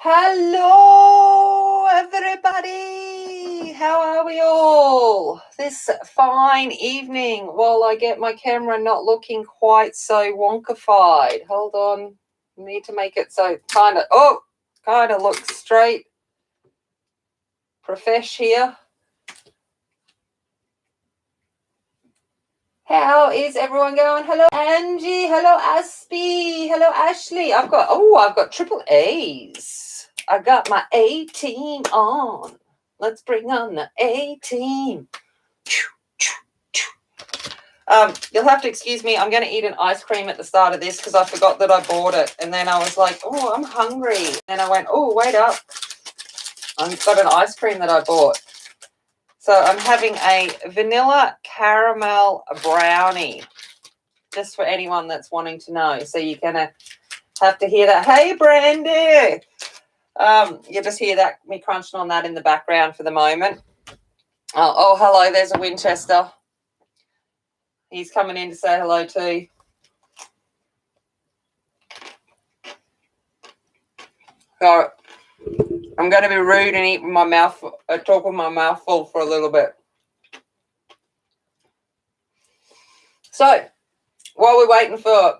Hello, everybody. How are we all this fine evening while I get my camera not looking quite so wonkified? Hold on. Need to make it so kind of looks straight. Profesh here. How is everyone going? Hello, Angie. Hello, Aspie. Hello, Ashley. I've got triple A's. I got my A team on. Let's bring on the A team. You'll have to excuse me. I'm going to eat an ice cream at the start of this because I forgot that I bought it. And then I was like, oh, I'm hungry. And I went, oh, wait up. I've got an ice cream that I bought. So I'm having a vanilla caramel brownie, just for anyone that's wanting to know. So you're going to have to hear that. Hey, Brandy. You'll just hear that, me crunching on that in the background for the moment. Oh, hello, there's a Winchester. He's coming in to say hello too. So I'm going to be rude and eat with my mouth, talk with my mouth full for a little bit. So while we're waiting for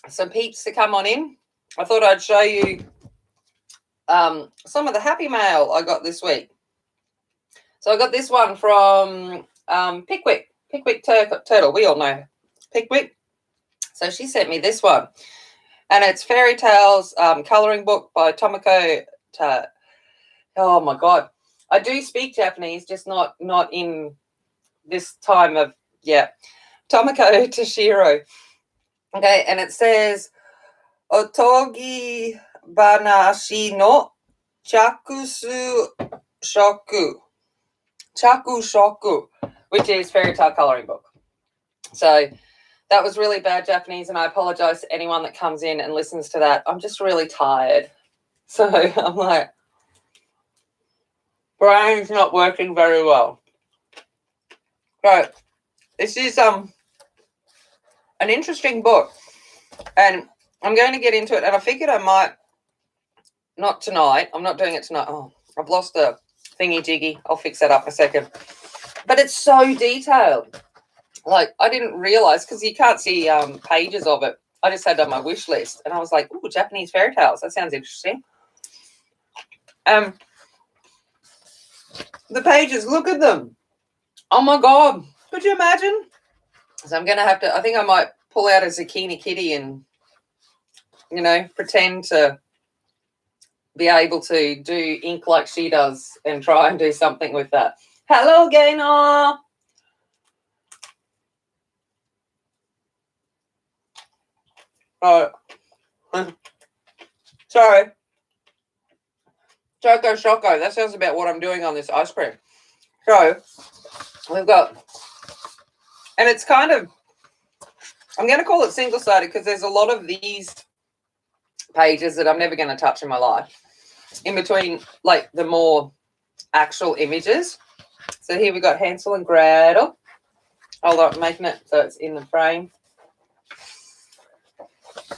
some peeps to come on in, I thought I'd show you some of the happy mail I got this week. So I got this one from Pickwick Turtle. We all know Pickwick. So she sent me this one. And it's Fairy Tales coloring book by Tomoko. Oh, my God. I do speak Japanese, just not in this time of, Tomoko Toshiro. Okay, and it says, Otogi Banashi no Chakushu Shoku, which is fairy tale coloring book. So that was really bad Japanese, and I apologize to anyone that comes in and listens to that. I'm just really tired. So I'm like, brain's not working very well. So this is an interesting book, and I'm going to get into it, and I figured I might, not tonight. I'm not doing it tonight. Oh, I've lost the thingy jiggy. I'll fix that up in a second. But it's so detailed. Like, I didn't realize, because you can't see pages of it. I just had it on my wish list, and I was like, ooh, Japanese fairy tales. That sounds interesting. The pages, look at them. Oh, my God. Could you imagine? So I'm going to have to, I think I might pull out a Zucchini Kitty and, pretend to be able to do ink like she does and try and do something with that. Hello, Gaynor. Oh, sorry. Choco Choco. That sounds about what I'm doing on this ice cream. So we've got, and it's kind of, I'm going to call it single-sided because there's a lot of these pages that I'm never going to touch in my life in between, like, the more actual images. So here we got Hansel and Gretel. Hold on, I'm making it so it's in the frame.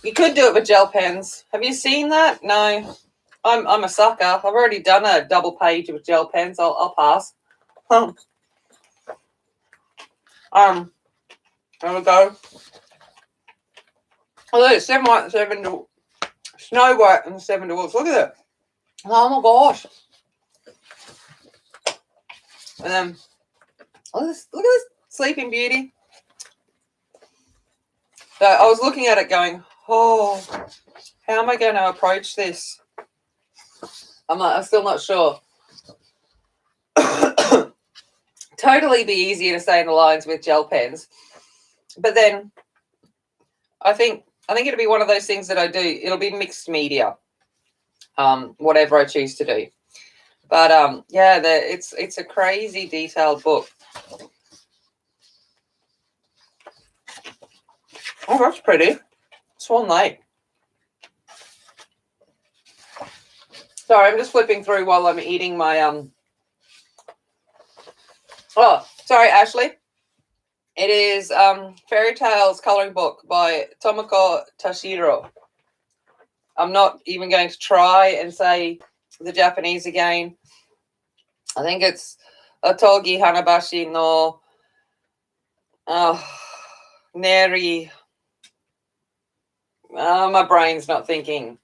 You could do it with gel pens. Have you seen that? No. I'm a sucker. I've already done a double page with gel pens. I'll pass. There we go. Oh, look, 7 White and 7 Snow White and 7 Dwarfs. Look at it. Oh my gosh. And then look at this Sleeping Beauty. So I was looking at it going, oh, how am I going to approach this? I'm still not sure. Totally be easier to say in the lines with gel pens. But then I think it'll be one of those things that I do. It'll be mixed media, whatever I choose to do. But it's a crazy detailed book. Oh, that's pretty. Swan Lake. Sorry, I'm just flipping through while I'm eating my Oh, sorry, Ashley. It is Fairy Tales coloring book by Tomoko Toshiro. I'm not even going to try and say the Japanese again. I think it's Otogi Hanabashi no Neri. My brain's not thinking.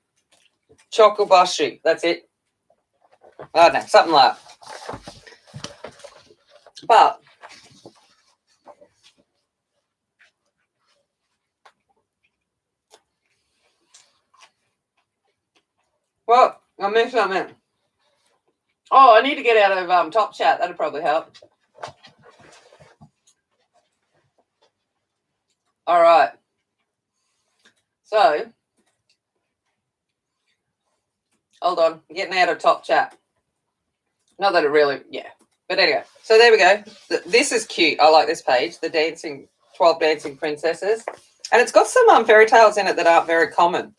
Chokubashi. That's it. I don't know, something like that. But well, I missed something. Oh, I need to get out of Top Chat. That'd probably help. All right. So, hold on. I'm getting out of Top Chat. Not that it really, yeah. But anyway, so there we go. This is cute. I like this page. The 12 Dancing Princesses. And it's got some fairy tales in it that aren't very common.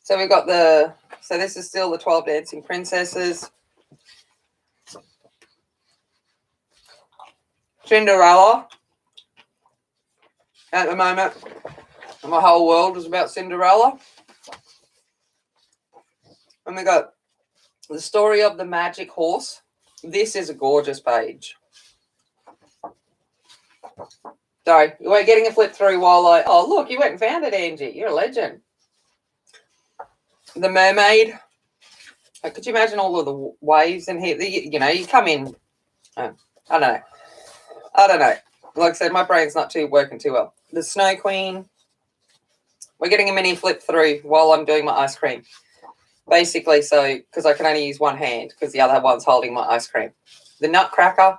So we've got so this is still the 12 Dancing Princesses. Cinderella. At the moment, my whole world is about Cinderella. And we got the story of the magic horse. This is a gorgeous page. Sorry, we're getting a flip through while oh, look, you went and found it, Angie. You're a legend. The mermaid. Could you imagine all of the waves in here? You know, you come in. I don't know. Like I said, my brain's not working too well. The Snow Queen. We're getting a mini flip through while I'm doing my ice cream. Basically, so, because I can only use one hand because the other one's holding my ice cream. The Nutcracker.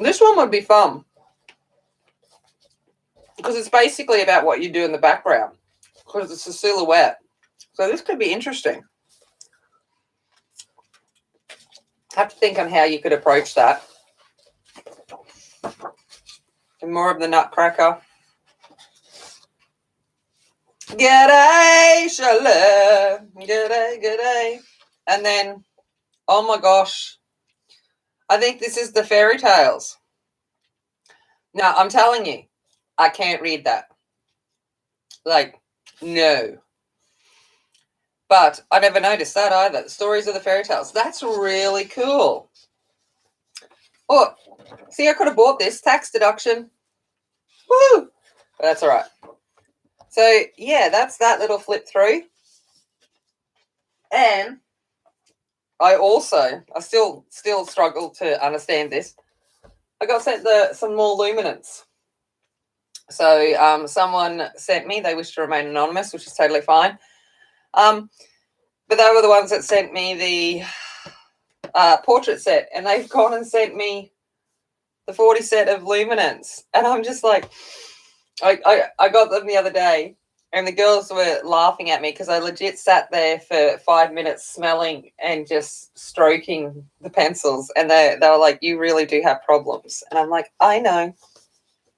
This one would be fun because it's basically about what you do in the background because it's a silhouette. So this could be interesting. Have to think on how you could approach that. And more of the Nutcracker. G'day, Shalom. G'day. And then, oh my gosh, I think this is the fairy tales. Now, I'm telling you, I can't read that. Like, no. But I never noticed that either. The stories of the fairy tales. That's really cool. Oh, see, I could have bought this. Tax deduction. Woo! But that's all right. So, yeah, that's that little flip through. And I still struggle to understand this. I got sent some more luminance. So someone sent me, they wish to remain anonymous, which is totally fine. But they were the ones that sent me the portrait set, and they've gone and sent me the 40 set of luminance. And I'm just like, I got them the other day, and the girls were laughing at me because I legit sat there for 5 minutes smelling and just stroking the pencils. And they were like, you really do have problems. And I'm like, I know.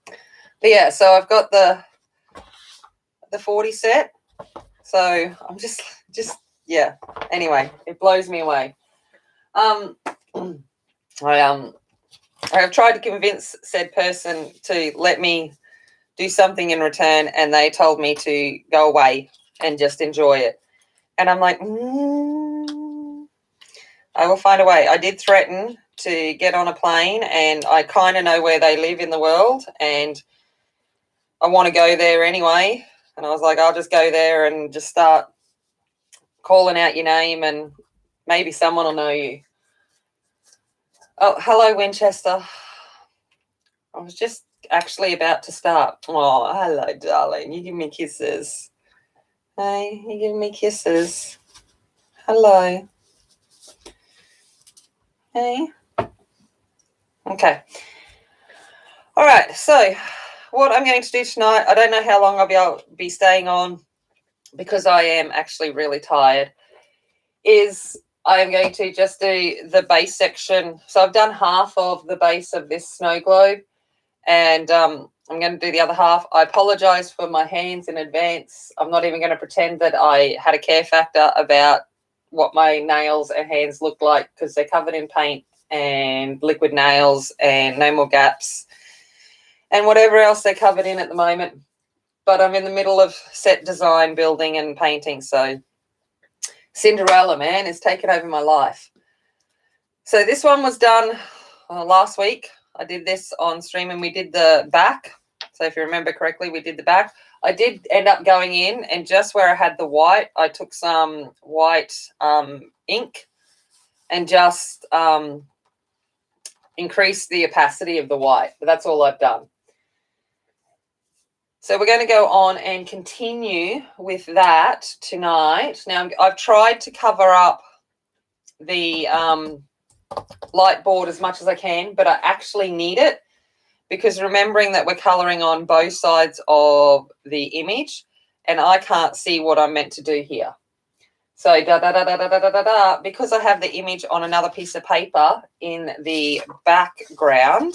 But yeah, so I've got the 40 set. So I'm just yeah. Anyway, it blows me away. I have tried to convince said person to let me do something in return, and they told me to go away and just enjoy it. And I'm like, I will find a way. I did threaten to get on a plane, and I kind of know where they live in the world, and I want to go there anyway. And I was like, I'll just go there and just start calling out your name, and maybe someone will know you. Oh, hello, Winchester. I was just actually about to start. Oh, hello, darling. You give me kisses. Hey, you give me kisses. Hello. Hey. Okay. All right. So what I'm going to do tonight, I don't know how long I'll be staying on because I am actually really tired, is I am going to just do the base section. So I've done half of the base of this snow globe, and I'm going to do the other half. I apologize for my hands in advance. I'm not even going to pretend that I had a care factor about what my nails and hands look like because they're covered in paint and liquid nails and no more gaps and whatever else they're covered in at the moment. but I'm in the middle of set design, building and painting. So Cinderella, man, is taking over my life. So this one was done last week. I did this on stream and we did the back. So if you remember correctly, we did the back. I did end up going in and just where I had the white, I took some white ink and just increased the opacity of the white. But that's all I've done. So we're going to go on and continue with that tonight. Now, I've tried to cover up the light board as much as I can, but I actually need it because remembering that we're colouring on both sides of the image and I can't see what I'm meant to do here. So because I have the image on another piece of paper in the background,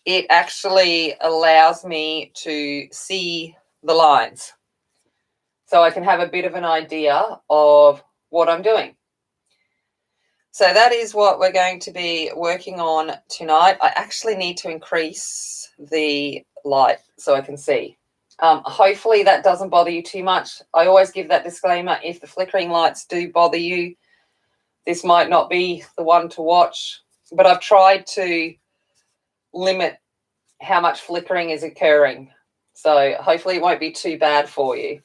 it actually allows me to see the lines. So I can have a bit of an idea of what I'm doing. So that is what we're going to be working on tonight. I actually need to increase the light so I can see. Hopefully that doesn't bother you too much. I always give that disclaimer. If the flickering lights do bother you, this might not be the one to watch. But I've tried to limit how much flickering is occurring. So hopefully it won't be too bad for you.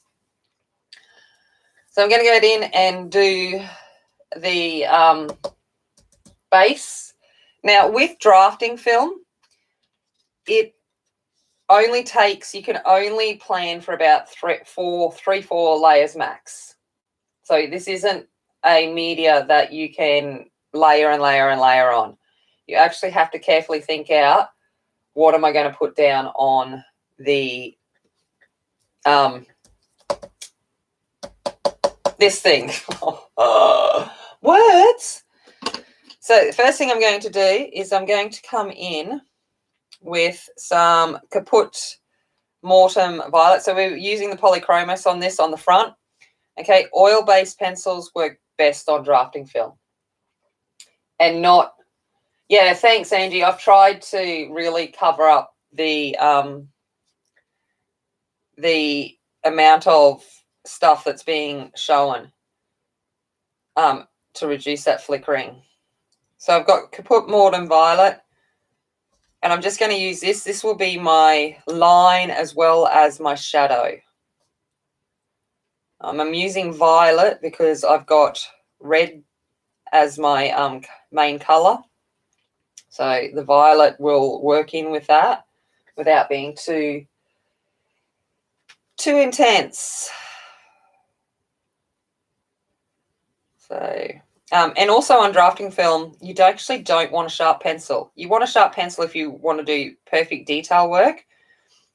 So I'm going to go in and do the base. Now with drafting film, it only takes, you can only plan for about three, four layers max. So this isn't a media that you can layer and layer and layer on. You actually have to carefully think out, what am I going to put down on the this thing. Words. So the first thing I'm going to do is I'm going to come in with some Caput Mortem Violet. So we're using the polychromos on this on the front. Okay, oil-based pencils work best on drafting film. And not, yeah, thanks, Angie. I've tried to really cover up the amount of stuff that's being shown to reduce that flickering. So I've got Caput Mortem Violet, and I'm just going to use this. This will be my line as well as my shadow. I'm using violet because I've got red as my main colour. So the violet will work in with that without being too intense. So, and also on drafting film, you actually don't want a sharp pencil. You want a sharp pencil if you want to do perfect detail work.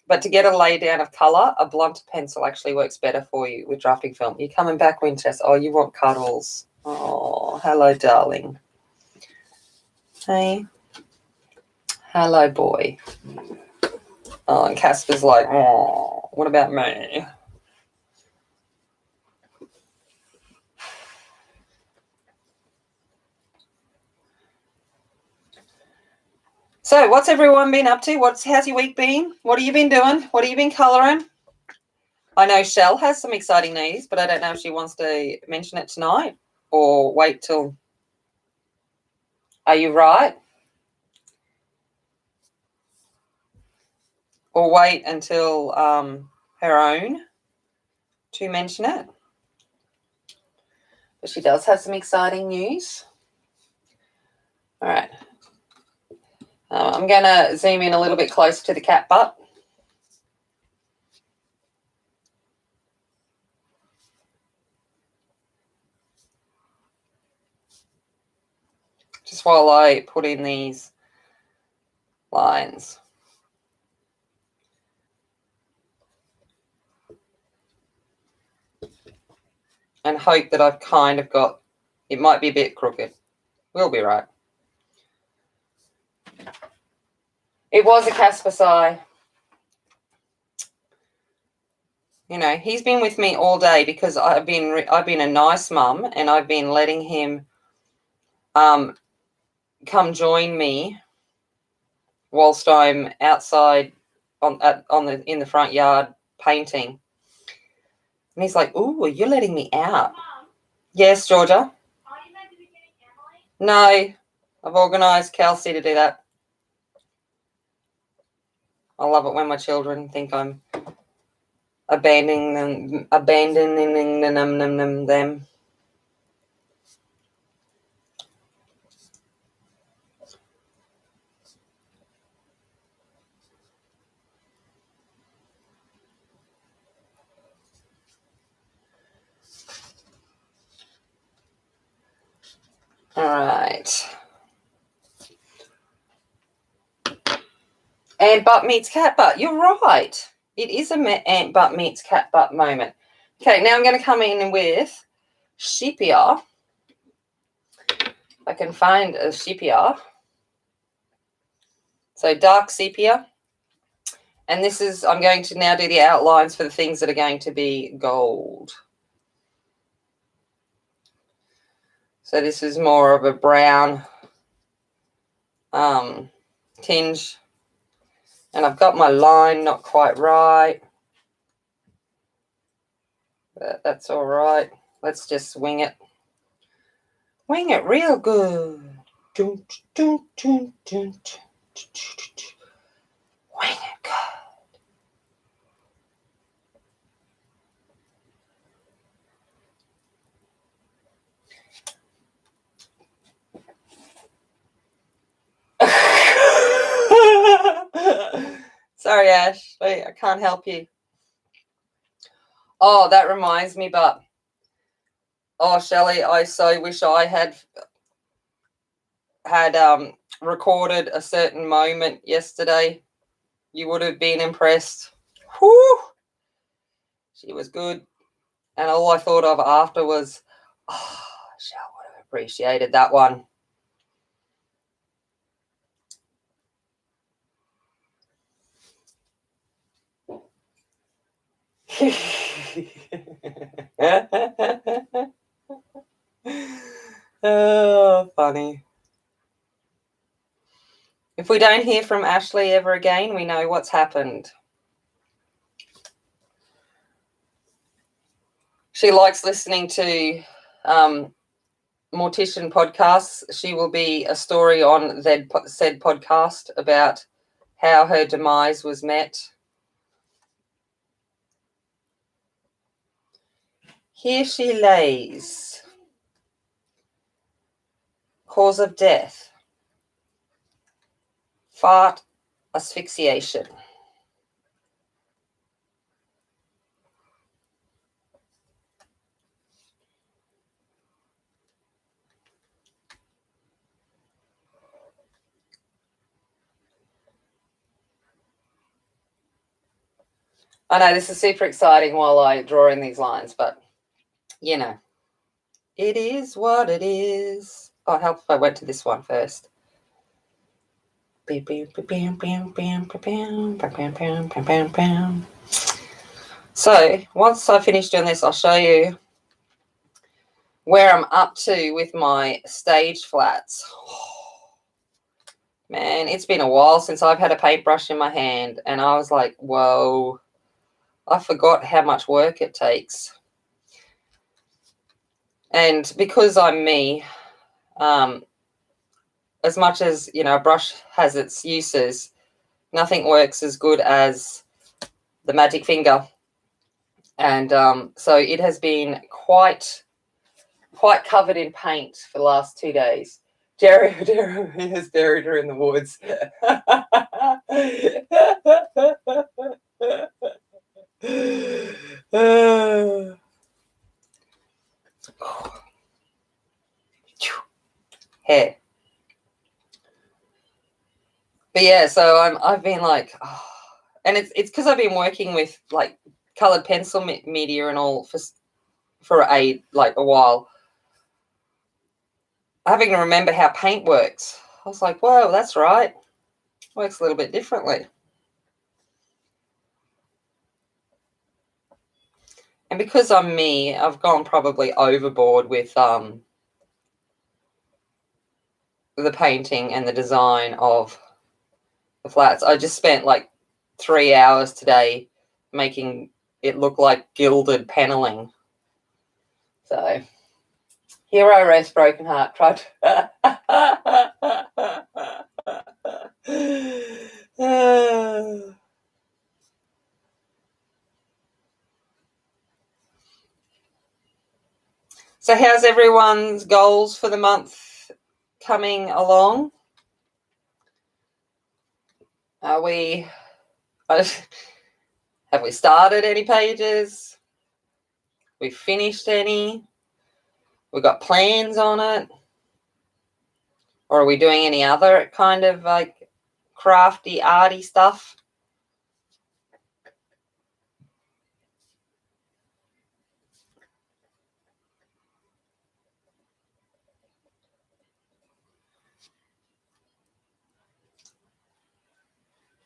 But to get a lay down of colour, a blunt pencil actually works better for you with drafting film. You're coming back, Winchester. Oh, you want cuddles. Oh, hello, darling. Hey. Hello, boy. Oh, and Casper's like, oh, what about me? So what's everyone been up to? How's your week been? What have you been doing? What have you been colouring? I know Shell has some exciting news, but I don't know if she wants to mention it tonight or wait till... Are you right? Or wait until her own to mention it. But she does have some exciting news. All right. I'm going to zoom in a little bit closer to the cat butt. Just while I put in these lines. And hope that I've kind of got, it might be a bit crooked. We'll be right. It was a Casper sigh. You know, he's been with me all day because I've been a nice mum and I've been letting him come join me whilst I'm outside in the front yard painting. And he's like, "Ooh, you're letting me out." Mum, Yes, Georgia? are you meant to be getting Emily? No, I've organised Kelsey to do that. I love it when my children think I'm abandoning them. All right. Ant butt meets cat butt. You're right. It is a ant butt meets cat butt moment. Okay, now I'm going to come in with sepia. If I can find a sepia. So dark sepia. And this is, I'm going to now do the outlines for the things that are going to be gold. So this is more of a brown tinge. And I've got my line not quite right. But that's all right. Let's just wing it. Wing it real good. Wing it good. Sorry, Ash. I can't help you. Oh, that reminds me, but Shelley, I so wish I had recorded a certain moment yesterday. You would have been impressed. Whew. She was good. And all I thought of after was, Shell would have appreciated that one. Oh, funny. If we don't hear from Ashley ever again, we know what's happened. She likes listening to mortician podcasts. She will be a story on said podcast about how her demise was met. Here she lays. Cause of death. Fart asphyxiation. I know this is super exciting while I draw in these lines, but you know, it is what it is. Oh, it'd help if I went to this one first. So once I finish doing this, I'll show you where I'm up to with my stage flats. Man, it's been a while since I've had a paintbrush in my hand, and I was like, whoa, I forgot how much work it takes. And because I'm me, as much as, you know, a brush has its uses, nothing works as good as the magic finger. And so it has been quite covered in paint for the last 2 days. Jerry has buried her in the woods. Hair. But yeah, so I've been like, and it's because I've been working with like colored pencil media and all for a while. Having to remember how paint works. I was like, whoa, that's right. Works a little bit differently. And because I'm me, I've gone probably overboard with the painting and the design of the flats. I just spent like 3 hours today making it look like gilded paneling. So, hero rest, broken heart. Tried. So, how's everyone's goals for the month coming along? Have we started any pages? We finished any? We got plans on it? Or are we doing any other kind of like crafty, arty stuff?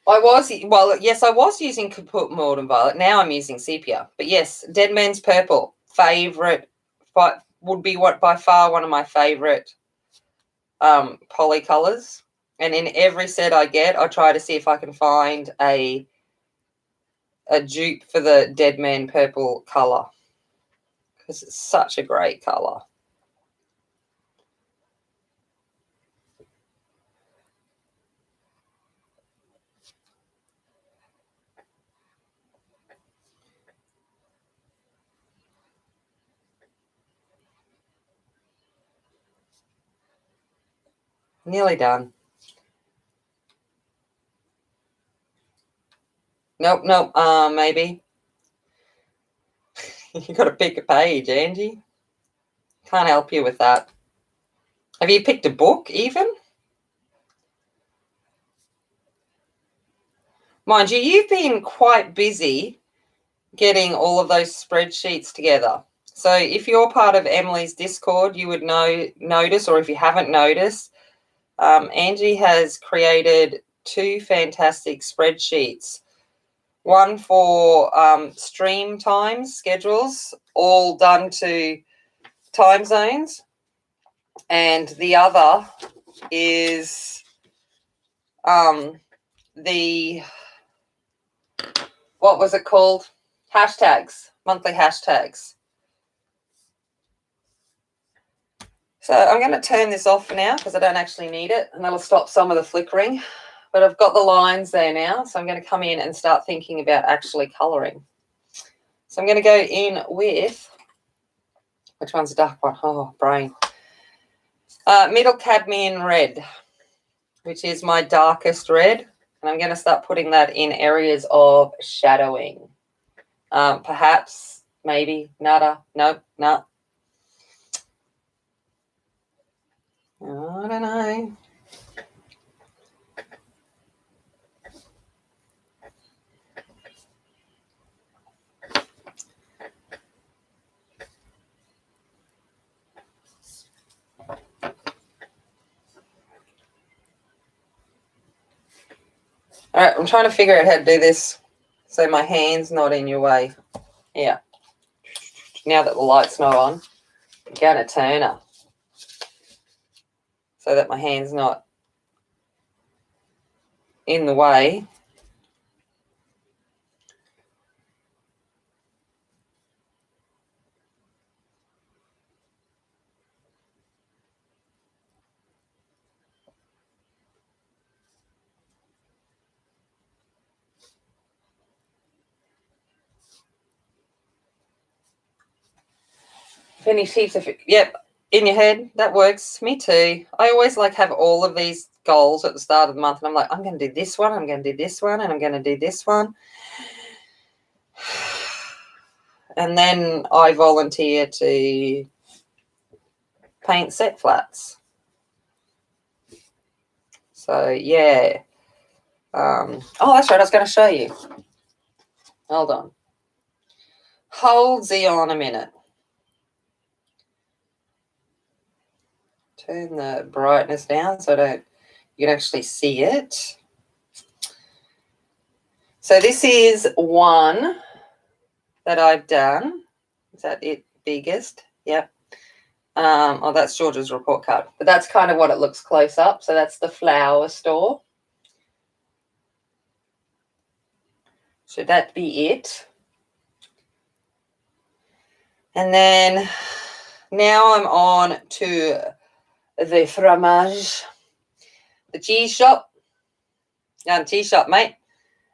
I was using Kaput Mauve and Violet. Now I'm using Sepia. But yes, Dead Man's Purple, favourite, but would be by far one of my favourite poly colours. And in every set I get, I try to see if I can find a dupe for the Dead Man Purple colour, because it's such a great colour. Nearly done. Nope. Maybe. You got to pick a page, Angie. Can't help you with that. Have you picked a book even? Mind you, you've been quite busy getting all of those spreadsheets together. So if you're part of Emily's Discord, you would notice, or if you haven't noticed, Angie has created 2 fantastic spreadsheets. One for stream times, schedules, all done to time zones. And the other is the, what was it called? Hashtags, monthly hashtags. So I'm going to turn this off for now because I don't actually need it, and that'll stop some of the flickering. But I've got the lines there now, so I'm going to come in and start thinking about actually colouring. So I'm going to go in with, which one's a dark one? Oh, brain. Middle Cadmium Red, which is my darkest red. And I'm going to start putting that in areas of shadowing. Perhaps, maybe, nada, nope, no. I don't know. All right, I'm trying to figure out how to do this so my hand's not in your way. Yeah. Now that the light's not on, I'm going to turn her so that my hand's not in the way. Finish heaps of, yep, in your head. That works. Me too. I always like have all of these goals at the start of the month, and I'm like, I'm going to do this one, I'm going to do this one, and I'm going to do this one. And then I volunteer to paint set flats. So, yeah. Oh, that's right. I was going to show you. Hold on. Hold Z on a minute. Turn the brightness down so you can actually see it. So this is one that I've done. Is that it? Biggest? Yep. Oh, that's George's report card. But that's kind of what it looks close up. So that's the flower store. should that be it? And then now I'm on to the fromage, the cheese shop. Tea shop, mate.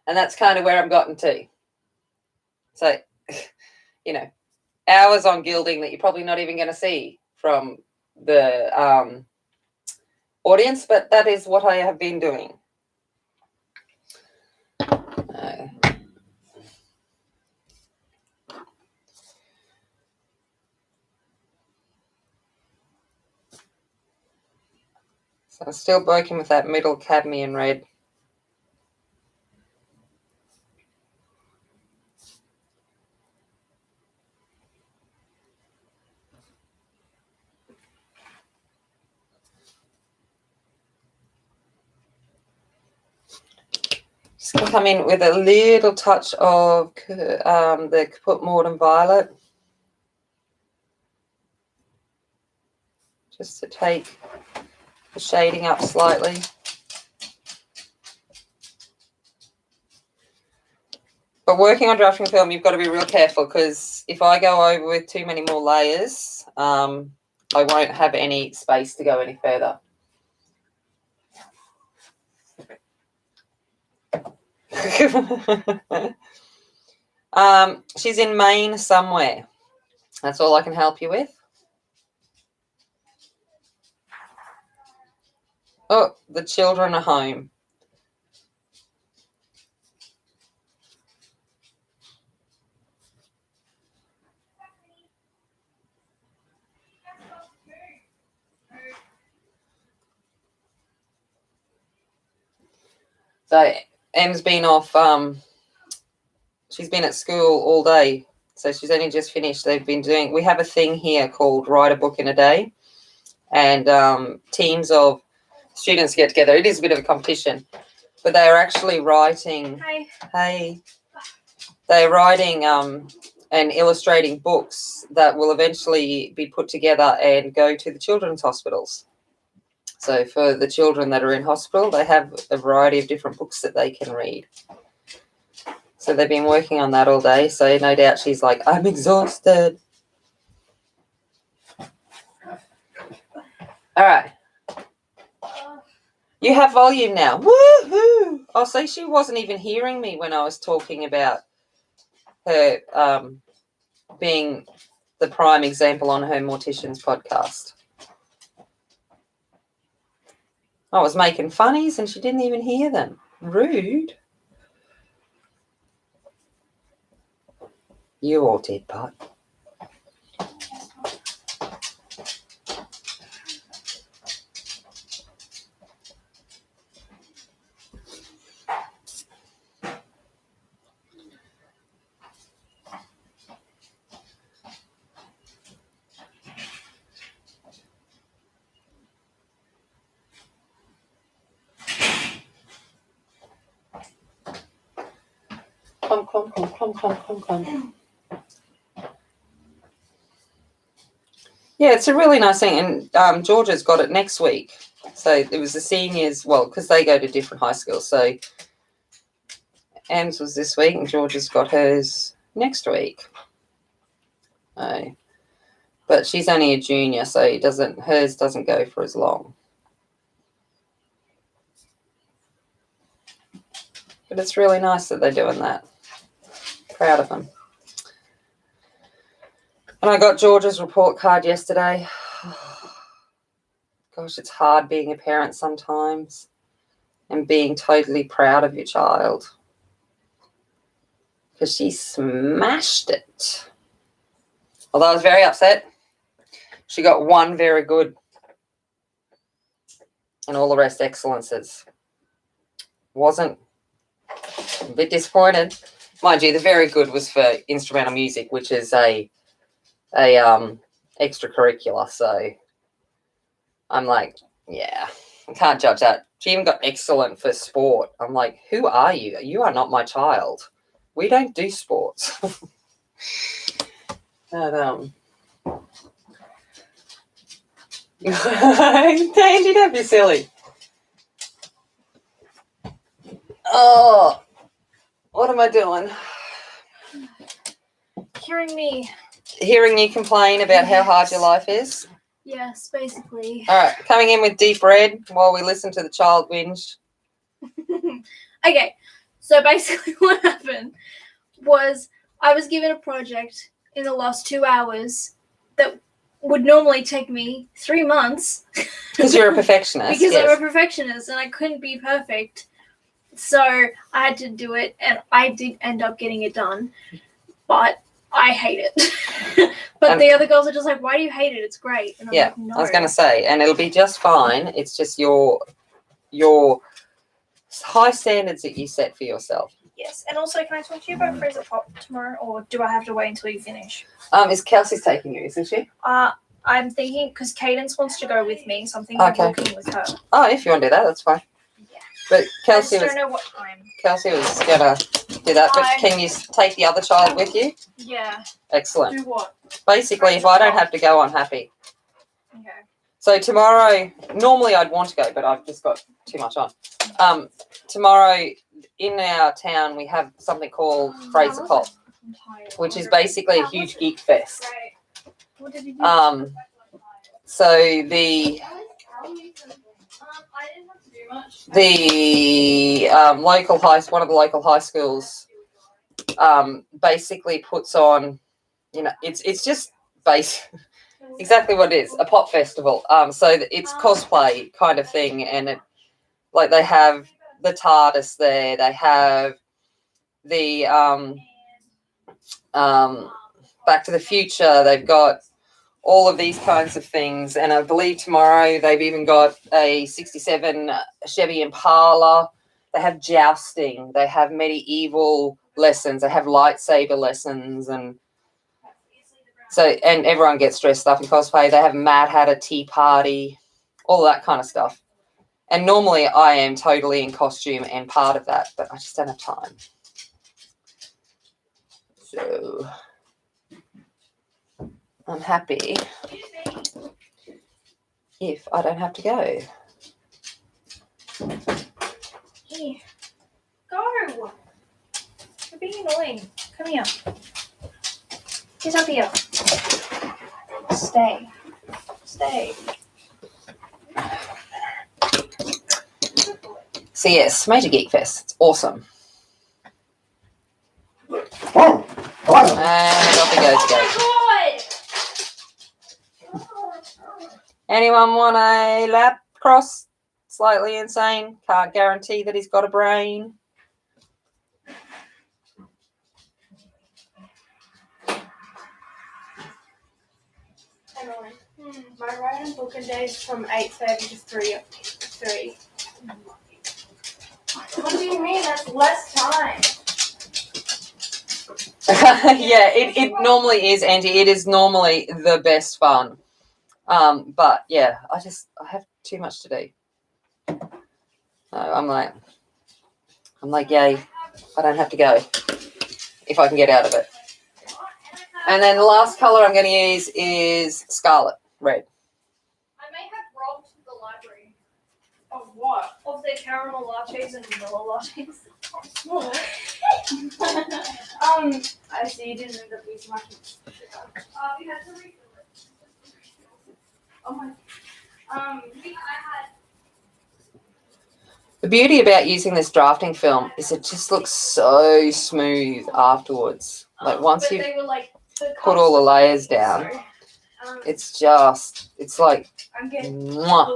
And that's kind of where I've gotten to. So, you know, hours on gilding that you're probably not even going to see from the audience, but that is what I have been doing. So I'm still working with that middle cadmium red. Just going to come in with a little touch of the Kaput Mortem Violet. Just to take the shading up slightly. But working on drafting film, you've got to be real careful because if I go over with too many more layers, I won't have any space to go any further. She's in Maine somewhere. That's all I can help you with. Oh, the children are home. So Em's been off, she's been at school all day. So she's only just finished. We have a thing here called Write a Book in a Day. And teams of students get together. It is a bit of a competition. But they are actually writing. Hey. They're writing and illustrating books that will eventually be put together and go to the children's hospitals. So for the children that are in hospital, they have a variety of different books that they can read. So they've been working on that all day. So no doubt she's like, I'm exhausted. All right. You have volume now. Woohoo! Oh, so she wasn't even hearing me when I was talking about her being the prime example on her Mortician's podcast. I was making funnies and she didn't even hear them. Rude. You all did, Pot. Clum. Yeah, it's a really nice thing. And Georgia's got it next week. So it was the seniors, well, because they go to different high schools. So Am's was this week and Georgia's got hers next week. But she's only a junior, so hers doesn't go for as long. But it's really nice that they're doing that. Proud of them. And I got Georgia's report card yesterday. Gosh, it's hard being a parent sometimes and being totally proud of your child. Because she smashed it. Although I was very upset. She got one very good and all the rest excellences. Wasn't a bit disappointed. Mind you, the very good was for instrumental music, which is a extracurricular. So I'm like, yeah, I can't judge that. She even got excellent for sport. I'm like, who are you? You are not my child. We don't do sports. But, Angie, don't be silly. Oh, what am am I doing? Hearing you complain about how hard your life is. Yes, basically. All right, coming in with deep red while we listen to the child whinge. Okay, so basically what happened was I was given a project in the last 2 hours that would normally take me 3 months. Because you're a perfectionist. Because yes. I'm a perfectionist and I couldn't be perfect. So I had to do it, and I did end up getting it done. But I hate it. But the other girls are just like, why do you hate it? It's great. And I'm like, no. I was going to say, and it'll be just fine. It's just your high standards that you set for yourself. Yes, and also, can I talk to you about freezer pop tomorrow, or do I have to wait until you finish? Is Kelsey's taking you, isn't she? I'm thinking, because Cadence wants to go with me, so I'm thinking of booking with her. Oh, if you want to do that, that's fine. Yeah. But Kelsey I just don't know what time. Kelsey was going to do that, but can you take the other child with you? Yeah. Excellent. Do what? Basically, if I don't have to go, I'm happy. Okay. So tomorrow, normally I'd want to go, but I've just got too much on. Tomorrow in our town, we have something called Fraser Pop, which is basically a huge geek fest. What did you do? So the local one of the local high schools, basically puts on, it's just exactly what it is, a pop festival. So it's cosplay kind of thing, and they have the TARDIS there. They have the Back to the Future. They've got all of these kinds of things, and I believe tomorrow they've even got a 67 Chevy Impala. They have jousting. They have medieval lessons. They have lightsaber lessons, and everyone gets dressed up in cosplay. They have Mad Hatter tea party, all that kind of stuff. And normally I am totally in costume and part of that, but I just don't have time. So I'm happy if I don't have to go. Here. Go! You're being annoying. Come here. Get up here. Stay. So yes, Major Geek Fest. It's awesome. And off he goes again. Anyone want a lap cross? Slightly insane. Can't guarantee that he's got a brain. Emily, my ride and booking days from 8:30 to 3. What do you mean? That's less time. Yeah, it normally is, Angie. It is normally the best fun. But yeah, I have too much to do. So I'm like, yay, I don't have to go if I can get out of it. And then the last colour I'm going to use is Scarlet Red. I may have robbed the library. Of what? Of their caramel lattes and vanilla lattes. I see you didn't end up using my we had to refill it. Oh my. I had. The beauty about using this drafting film is it just looks so smooth afterwards. Like once you've put all the layers down, it's like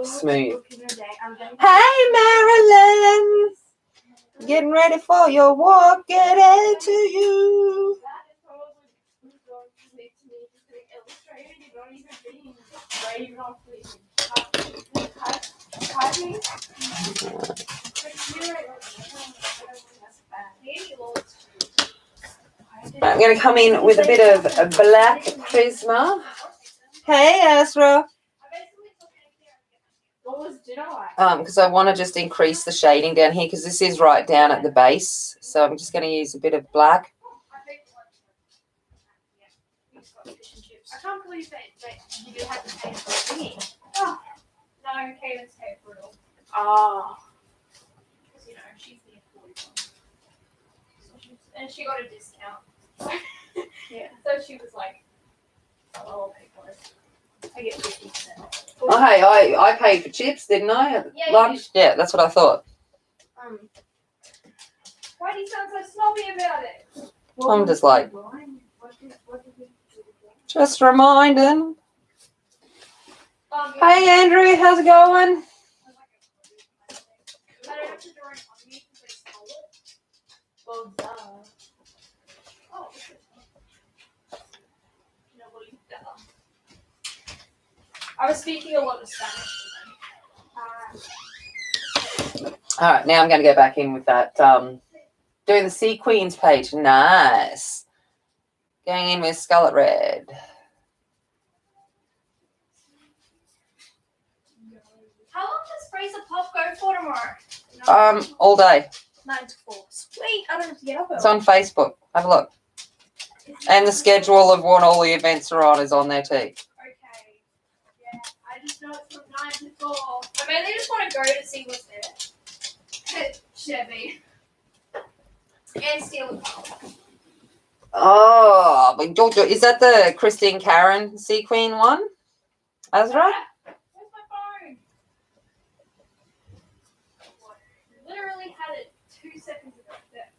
smooth. Hey Marilyn, getting ready for your walk, get into you. I'm going to come in with a bit of a black Prisma. Hey, Asra. Because I want to just increase the shading down here because this is right down at the base. So I'm just going to use a bit of black. I can't believe that you had to pay for a thingy. Oh, no, Cadence paid for it all. Ah. Because, she's the important one. So she's and she got a discount. Yeah. So she was like, "Oh, I'll pay for it. I get 50%." Oh, hey, I paid for chips, didn't I? At Yeah, you lunch? Yeah, that's what I thought. Why do you sound so snobby about it? I'm just like, What did we do? just reminding. Yeah. Hey, Andrew, how's it going? I don't have to draw it on me because I stole it. Well, duh. Oh, nobody duh. I was speaking a lot of Spanish to them. All right, now I'm going to go back in with that. Doing the Sea Queens page. Nice. Going in with Scarlet Red. How long does Fraser Pop go for tomorrow? All day. 9 to 4. Sweet. I don't have to get up It's on Facebook. Have a look. And the schedule of what all the events are on is on there too. Okay. Yeah. I just know it's from 9 to 4. I mainly just want to go to see what's there. Chevy. And steal a car. Oh, but Georgia, is that the Christine Karen Sea Queen one? That's right. Where's my phone? Literally had it 2 seconds ago. There.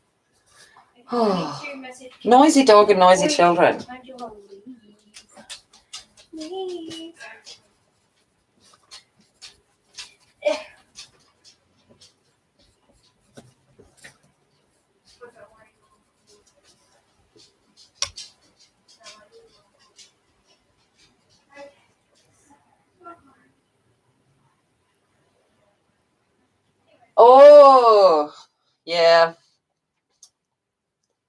Oh. Message. Noisy dog and noisy children. Don't you want to leave? Leave. Oh, yeah.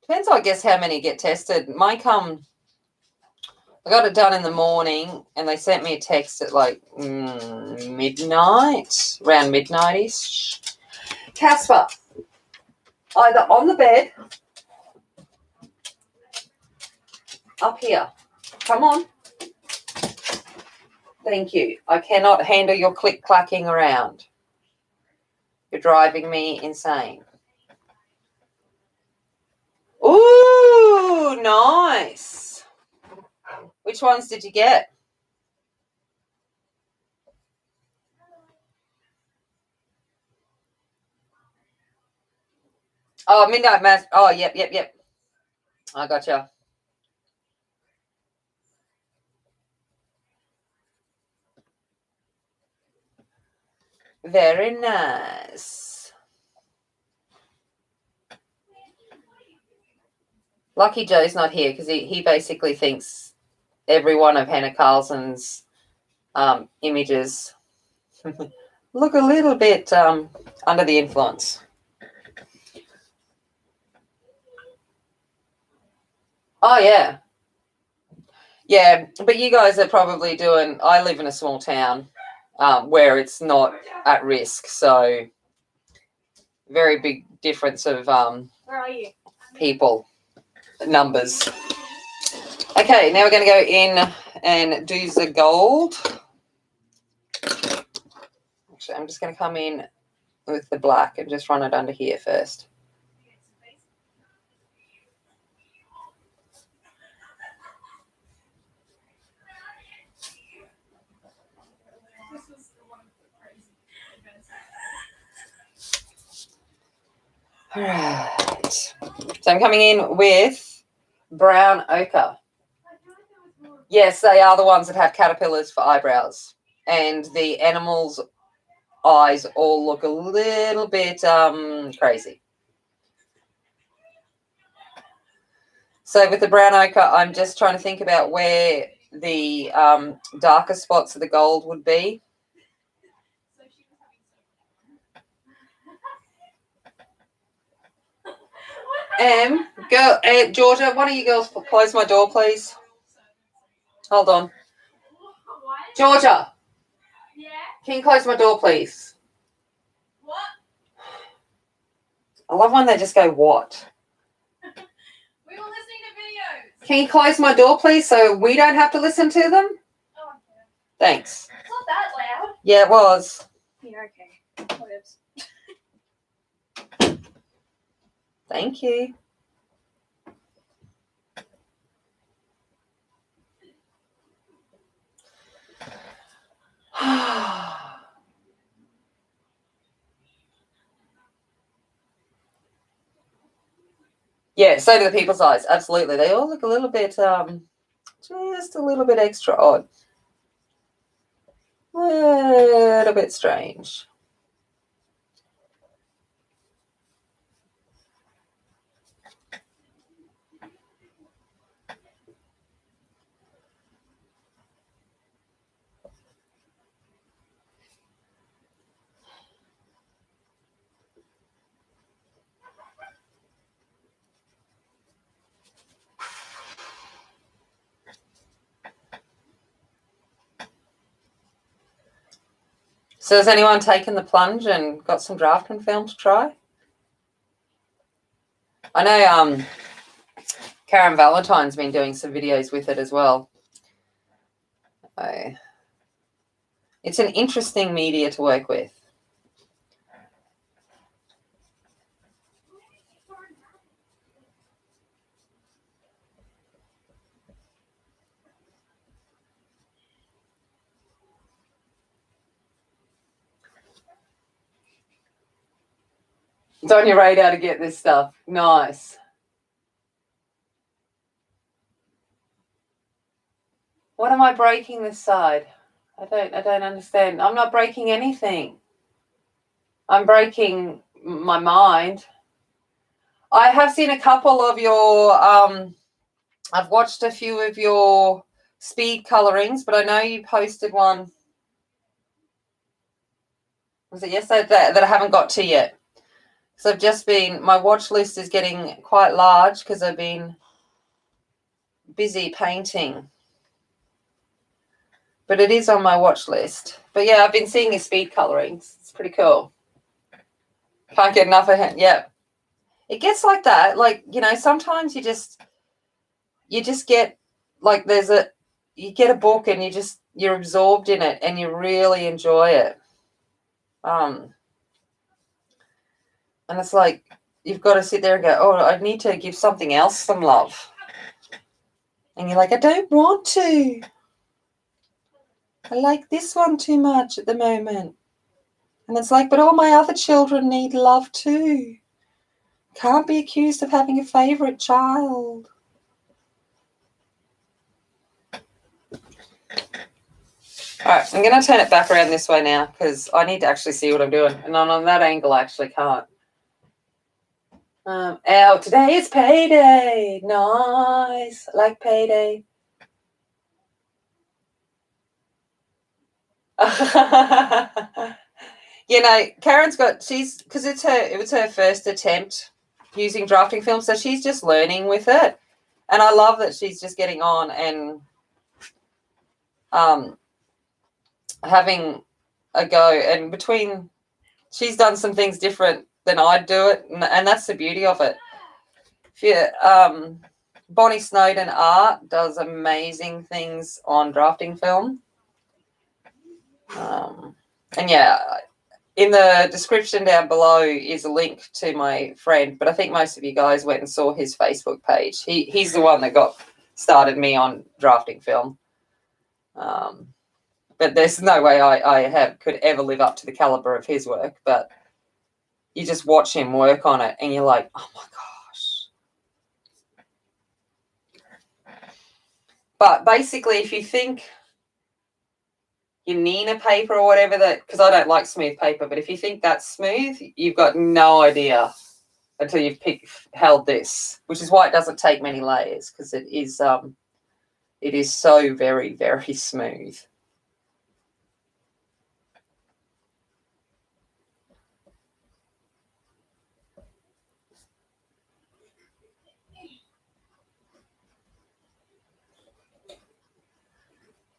Depends, I guess, how many get tested. I got it done in the morning, and they sent me a text at like midnight, around midnight-ish. Casper, either on the bed, up here. Come on. Thank you. I cannot handle your click-clacking around. You're driving me insane. Ooh, nice. Which ones did you get? Oh, Midnight Mass. Oh, yep. I gotcha. Very nice. Lucky Joe's not here because he basically thinks every one of Hannah Carlson's images look a little bit under the influence. Oh, yeah. Yeah, but you guys are probably doing, I live in a small town where it's not at risk, so very big difference of Where are you? people, numbers. Okay, now we're going to go in and do the gold. Actually, I'm just going to come in with the black and just run it under here first. All right. So I'm coming in with brown ochre. Yes, they are the ones that have caterpillars for eyebrows. And the animals' eyes all look a little bit crazy. So with the brown ochre, I'm just trying to think about where the darker spots of the gold would be. Girl, Georgia, one of you girls close my door, please. Hold on. Georgia. Yeah? Can you close my door, please? What? I love when they just go, what? We were listening to videos. Can you close my door, please, so we don't have to listen to them? Oh, okay. Thanks. It's not that loud. Yeah, it was. Yeah, okay. Whatevs. Thank you. Yeah, so do the people's eyes. Absolutely. They all look a little bit, just a little bit extra odd. A little bit strange. So has anyone taken the plunge and got some drafting film to try? I know Karen Valentine's been doing some videos with it as well. It's an interesting media to work with. It's on your radar to get this stuff. Nice. What am I breaking this side? I don't understand. I'm not breaking anything. I'm breaking my mind. I have seen a couple of your I've watched a few of your speed colorings, but I know you posted one. Was it yesterday that I haven't got to yet? So I've just been, my watch list is getting quite large because I've been busy painting. But it is on my watch list. But yeah, I've been seeing your speed colorings. It's pretty cool. Can't get enough of it. Yeah. It gets like that. Like, you know, sometimes you just get like you get a book and you're absorbed in it and you really enjoy it. And it's like you've got to sit there and go, oh, I need to give something else some love. And you're like, I don't want to. I like this one too much at the moment. And it's like, but all my other children need love too. Can't be accused of having a favourite child. All right, I'm going to turn it back around this way now because I need to actually see what I'm doing. And on that angle, I actually can't. Today is payday. Nice. I like payday. You know, Karen's because it was her first attempt using drafting film, so she's just learning with it. And I love that she's just getting on and having a go. And she's done some things different than I'd do it, and that's the beauty of it. Bonnie Snowden Art does amazing things on drafting film. And yeah, in the description down below is a link to my friend, but I think most of you guys went and saw his Facebook page. He's the one that started me on drafting film. But there's no way I could ever live up to the caliber of his work. But you just watch him work on it and you're like, oh my gosh. But basically, if you think your Nina paper or whatever because I don't like smooth paper, but if you think that's smooth, you've got no idea until you've held this, which is why it doesn't take many layers because it is so very, very smooth.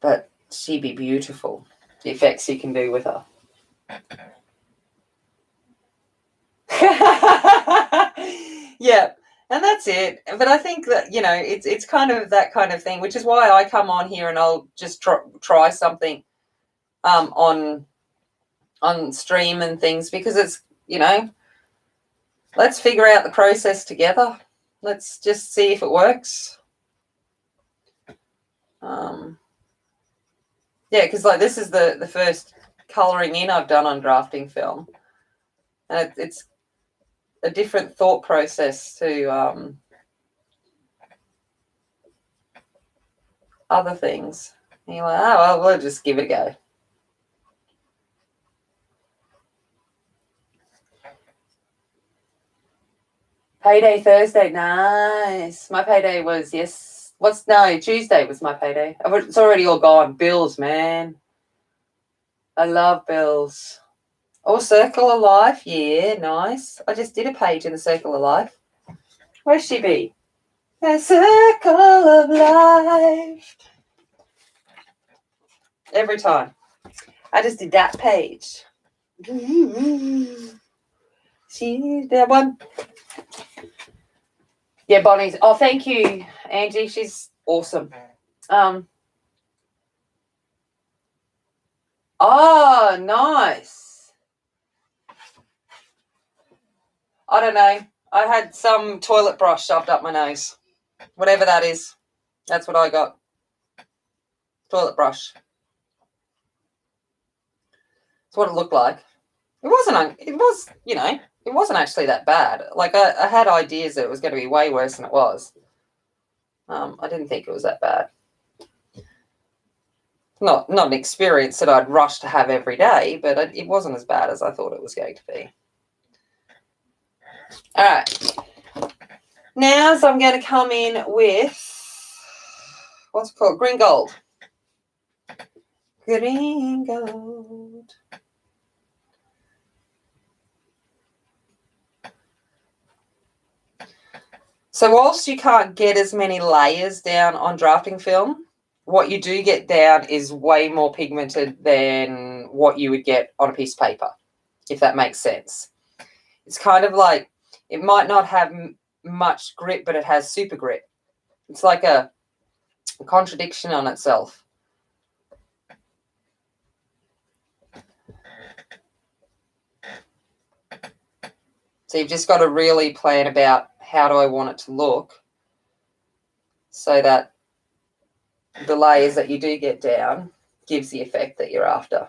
But she'd be beautiful. The effects you can do with her. Yeah, and that's it. But I think that, you know, it's kind of that kind of thing, which is why I come on here and I'll just try something on stream and things, because it's, you know, let's figure out the process together. Let's just see if it works. Yeah, because like this is the first colouring in I've done on drafting film. And it's a different thought process to other things. And you're like, oh, well, we'll just give it a go. Payday Thursday, nice. My payday was, Tuesday was my payday. It's already all gone. Bills, man. I love bills. Oh, Circle of Life, yeah, nice. I just did a page in the Circle of Life. Where's she be? The Circle of Life. Every time. I just did that page. See that one? Yeah, Bonnie's. Oh, thank you, Angie. She's awesome. Oh, nice. I don't know. I had some toilet brush shoved up my nose. Whatever that is. That's what I got. Toilet brush. That's what it looked like. It wasn't actually that bad. Like I had ideas that it was going to be way worse than it was. I didn't think it was that bad. Not an experience that I'd rush to have every day, but it wasn't as bad as I thought it was going to be. All right. Now, so I'm going to come in with, what's it called? Green Gold. Green Gold. So whilst you can't get as many layers down on drafting film, what you do get down is way more pigmented than what you would get on a piece of paper, if that makes sense. It's kind of like, it might not have much grit, but it has super grit. It's like a contradiction on itself. So you've just got to really plan about how do I want it to look so that the layers that you do get down gives the effect that you're after.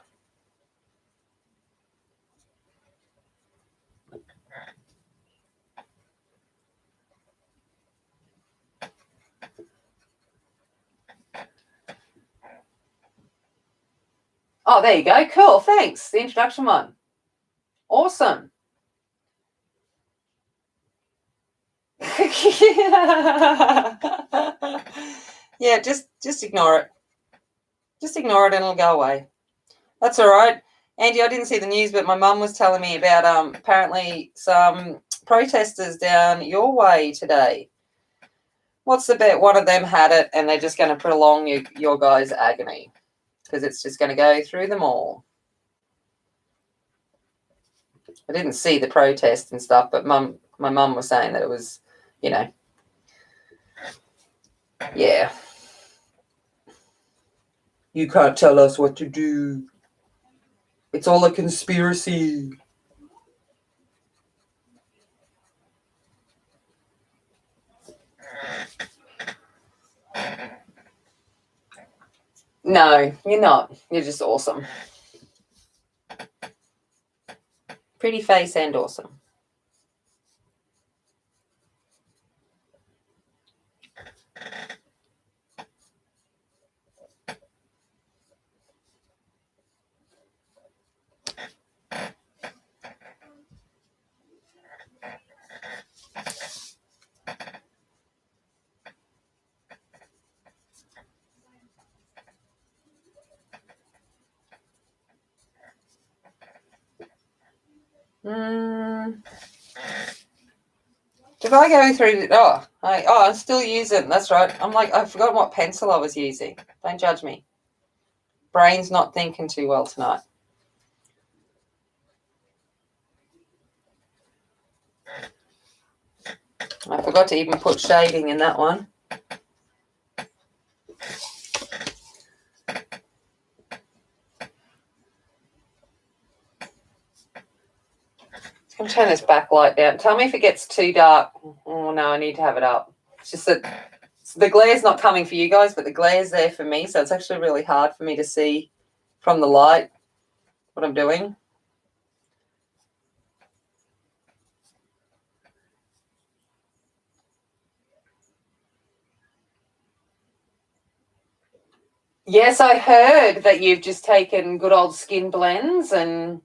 Oh, there you go. Cool. Thanks. The introduction one. Awesome. Yeah, just ignore it. Just ignore it and it'll go away. That's all right. Andy, I didn't see the news, but my mum was telling me about apparently some protesters down your way today. What's the bet? One of them had it and they're just going to prolong your guys' agony because it's just going to go through them all. I didn't see the protest and stuff, but my mum was saying that it was, yeah. You can't tell us what to do. It's all a conspiracy. No, you're not. You're just awesome. Pretty face and awesome. Did I go through? I still use it. That's right. I'm like, I've forgotten what pencil I was using. Don't judge me. Brain's not thinking too well tonight. I forgot to even put shading in that one. I'm turn this backlight down. Tell me if it gets too dark. Oh no, I need to have it up. It's just that the glare's not coming for you guys, but the glare's there for me, so it's actually really hard for me to see from the light what I'm doing. Yes, I heard that you've just taken good old skin blends and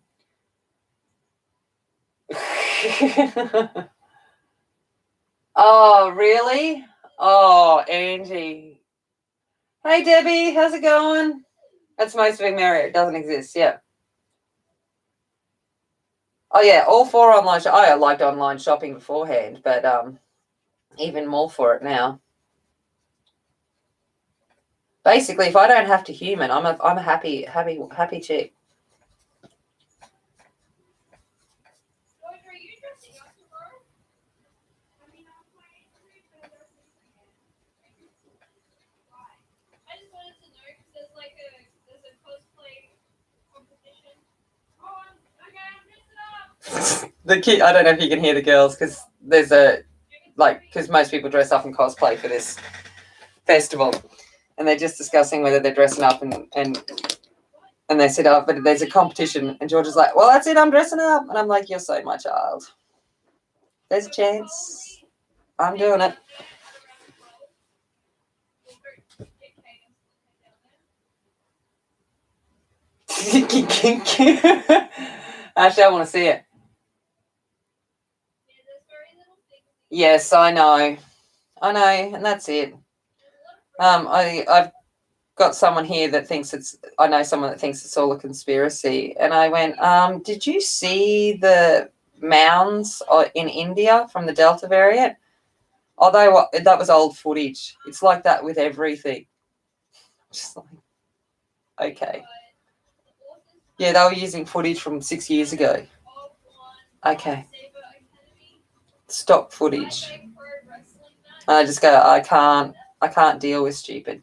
oh, really? Oh, Angie. Hey, Debbie, how's it going? That's most of America. It doesn't exist. Yeah. Oh, yeah, all for online. I liked online shopping beforehand, but even more for it now. Basically, if I don't have to human, I'm a happy chick. The kid, I don't know if you can hear the girls because there's because most people dress up in cosplay for this festival, and they're just discussing whether they're dressing up and they said, oh, but there's a competition, and George is like, well, that's it, I'm dressing up, and I'm like, you're so my child. There's a chance. I'm doing it. Actually, I want to see it. Yes, I know, and that's it. I've got someone here that I know someone that thinks it's all a conspiracy, and I went, did you see the mounds in India from the Delta variant? Although that was old footage. It's like that with everything. Just like, okay. Yeah, they were using footage from 6 years ago. Okay. Stock footage. And I just go, I can't deal with stupid.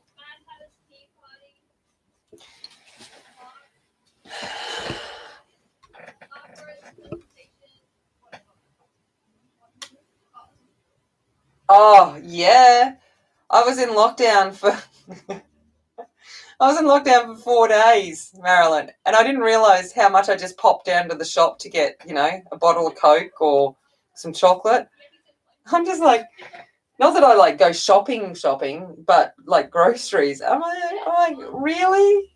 Oh, yeah. I was in lockdown for 4 days, Marilyn, and I didn't realise how much I just popped down to the shop to get, a bottle of Coke or some chocolate. I'm just like, not that I like go shopping, but like groceries. I'm like, really?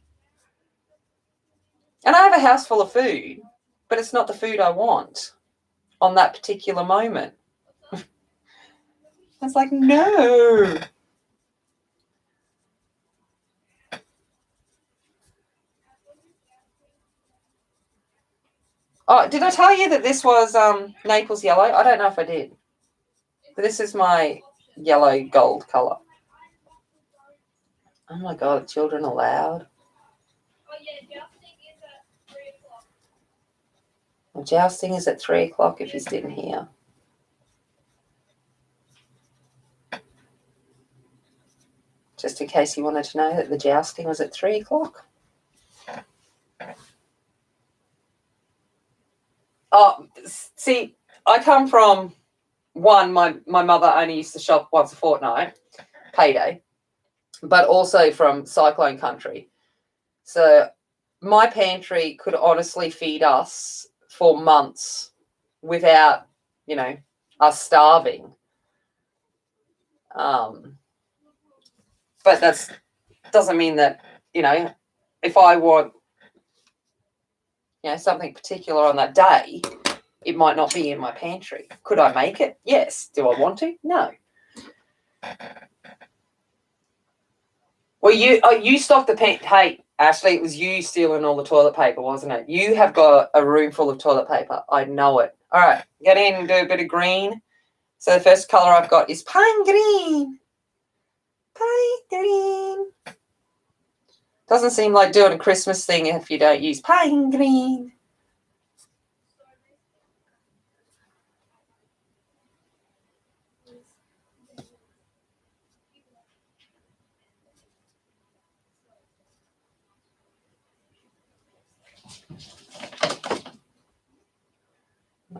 And I have a house full of food, but it's not the food I want on that particular moment. I was like, no. Oh, did I tell you that this was Naples yellow? I don't know if I did. But this is my yellow gold colour. Oh my God, children are loud. Well, jousting is at 3 o'clock if you didn't hear. Just in case you wanted to know that the jousting was at 3 o'clock. Oh, see, I come from my mother only used to shop once a fortnight, payday, but also from cyclone country. So my pantry could honestly feed us for months without, us starving. But that doesn't mean that, if I want, something particular on that day, it might not be in my pantry. Could I make it? Yes. Do I want to? No. Well, you stocked the pantry. Hey, Ashley, it was you stealing all the toilet paper, wasn't it? You have got a room full of toilet paper. I know it. All right, get in and do a bit of green. So the first colour I've got is pine green. Pine green. Doesn't seem like doing a Christmas thing if you don't use pine green.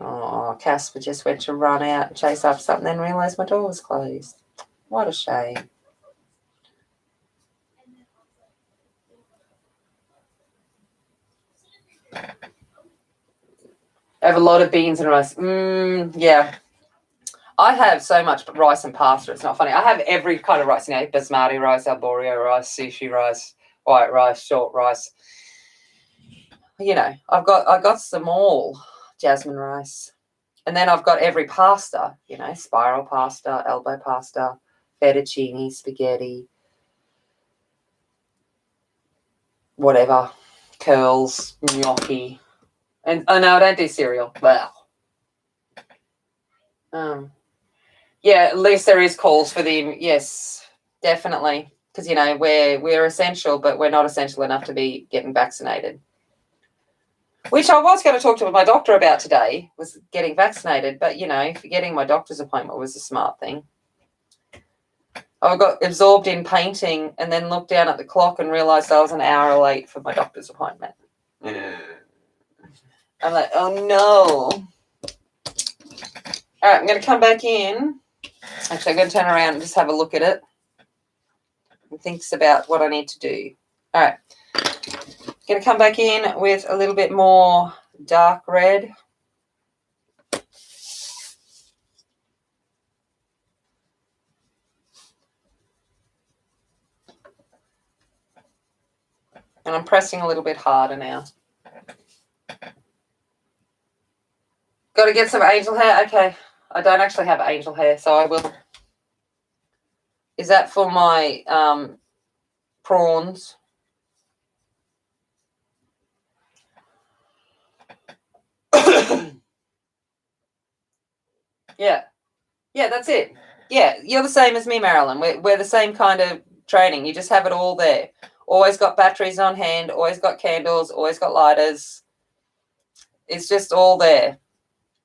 Oh, Casper just went to run out and chase after something, then realised my door was closed. What a shame. I have a lot of beans and rice. Yeah. I have so much rice and pasta. It's not funny. I have every kind of rice, basmati rice, arborio rice, sushi rice, white rice, short rice. I got some all jasmine rice. And then I've got every pasta, spiral pasta, elbow pasta, fettuccine, spaghetti, whatever, curls, gnocchi. And no, I don't do cereal. Well, yeah, at least there is calls for them. Yes, definitely, because we're essential, but we're not essential enough to be getting vaccinated. Which I was going to talk to my doctor about today, was getting vaccinated, but forgetting my doctor's appointment was a smart thing. I got absorbed in painting and then looked down at the clock and realised I was an hour late for my doctor's appointment. I'm like, oh no. All right, I'm going to come back in. Actually, I'm going to turn around and just have a look at it and think about what I need to do. All right. Going to come back in with a little bit more dark red. And I'm pressing a little bit harder now. Got to get some angel hair. Okay. I don't actually have angel hair, so I will. Is that for my prawns? Yeah. Yeah, that's it. Yeah, you're the same as me, Marilyn. We're the same kind of training. You just have it all there. Always got batteries on hand, always got candles, always got lighters. It's just all there.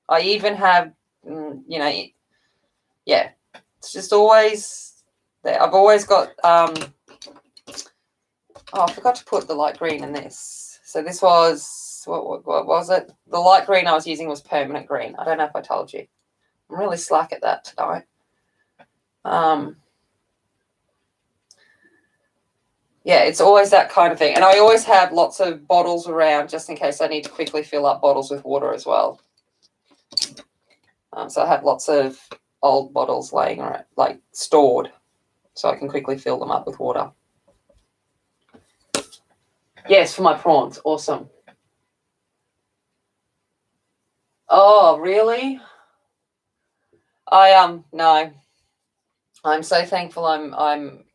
I even have, yeah, it's just always there. I've always got, I forgot to put the light green in this. So this was, what was it? The light green I was using was permanent green. I don't know if I told you. I'm really slack at that tonight. Yeah, it's always that kind of thing. And I always have lots of bottles around just in case I need to quickly fill up bottles with water as well. So I have lots of old bottles laying around, like stored, so I can quickly fill them up with water. Yes, for my prawns. Awesome. Oh, really? No. I'm so thankful I'm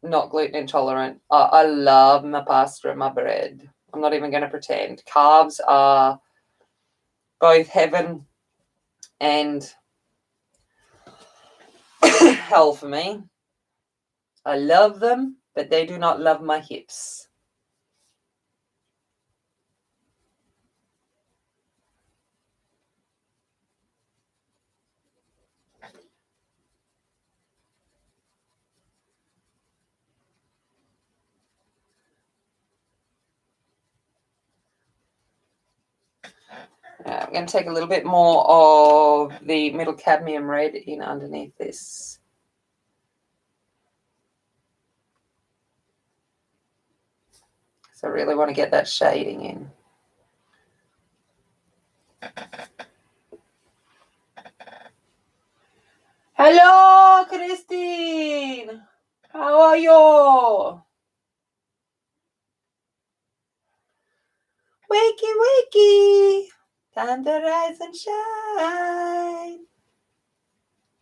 not gluten intolerant. I love my pasta and my bread. I'm not even going to pretend. Carbs are both heaven and hell for me. I love them, but they do not love my hips. I'm going to take a little bit more of the middle cadmium red in underneath this. So I really want to get that shading in. Hello, Christine. How are you? Wakey, wakey. Time to rise and shine.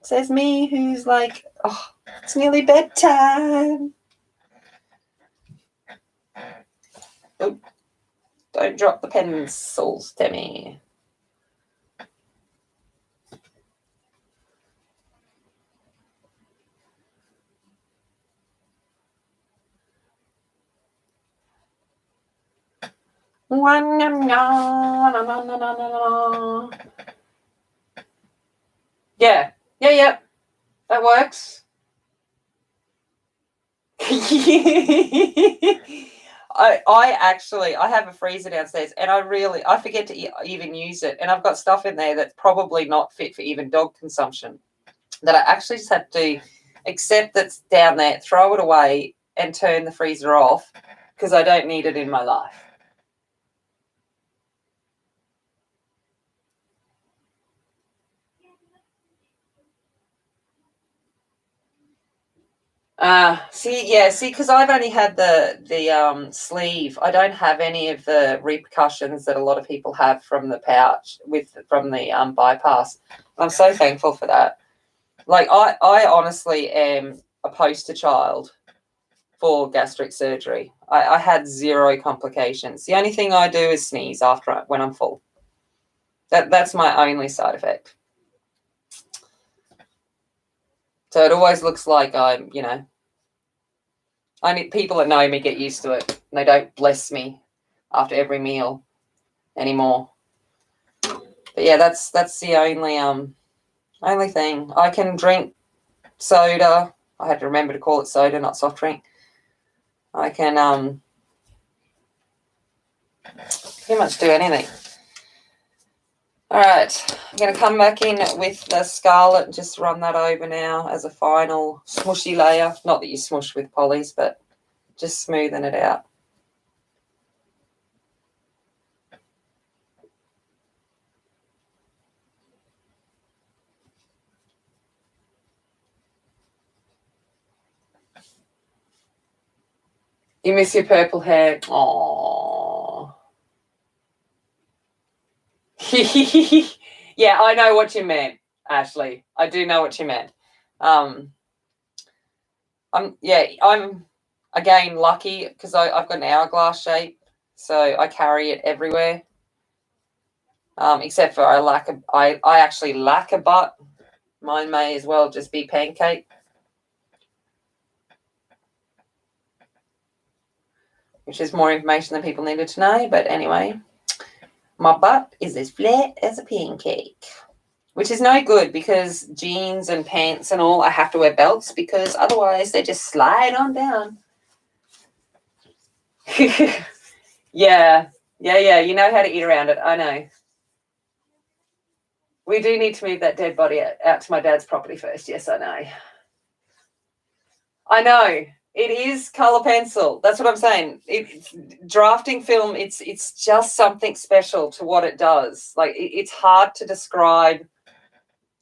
Says me, who's like, oh, it's nearly bedtime. Oh, don't drop the pencils, Demi. Yeah. That works. I have a freezer downstairs and I forget to even use it. And I've got stuff in there that's probably not fit for even dog consumption that I actually just have to accept that's down there, throw it away and turn the freezer off because I don't need it in my life. See, because I've only had the sleeve. I don't have any of the repercussions that a lot of people have from the pouch from the bypass. I'm so thankful for that. Like I honestly am a poster child for gastric surgery. I had zero complications. The only thing I do is sneeze when I'm full. That's my only side effect. So it always looks like I'm, only people that know me get used to it. They don't bless me after every meal anymore. But yeah, that's the only thing. I can drink soda. I had to remember to call it soda, not soft drink. I can pretty much do anything. All right, I'm going to come back in with the scarlet and just run that over now as a final smushy layer. Not that you smush with polys, but just smoothing it out. You miss your purple hair. Aww. Yeah, I know what you meant, Ashley. I do know what you meant. I'm again lucky because I've got an hourglass shape, so I carry it everywhere. Except for I actually lack a butt. Mine may as well just be pancake. Which is more information than people needed to know. But anyway, my butt is as flat as a pancake. Which is no good because jeans and pants and all, I have to wear belts because otherwise they just slide on down. Yeah. You know how to eat around it. I know. We do need to move that dead body out to my dad's property first. Yes, I know. I know. It is colour pencil. That's what I'm saying. Drafting film, it's just something special to what it does. Like, it's hard to describe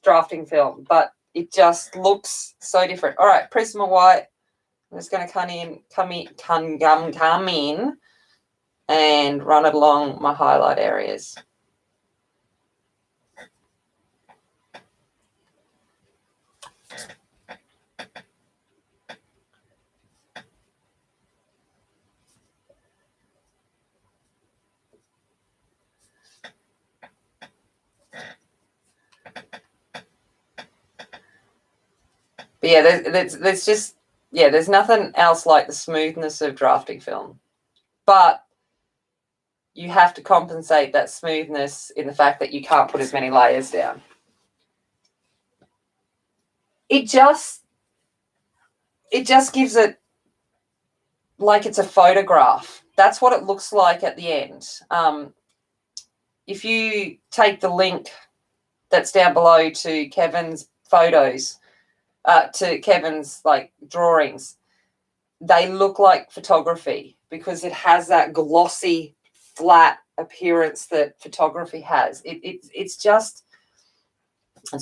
drafting film, but it just looks so different. All right, Prisma White. I'm just going to come in and run it along my highlight areas. But yeah, there's nothing else like the smoothness of drafting film. But you have to compensate that smoothness in the fact that you can't put as many layers down. It just gives it like it's a photograph. That's what it looks like at the end. If you take the link that's down below to Kevin's photos, to Kevin's drawings, they look like photography because it has that glossy, flat appearance that photography has. It's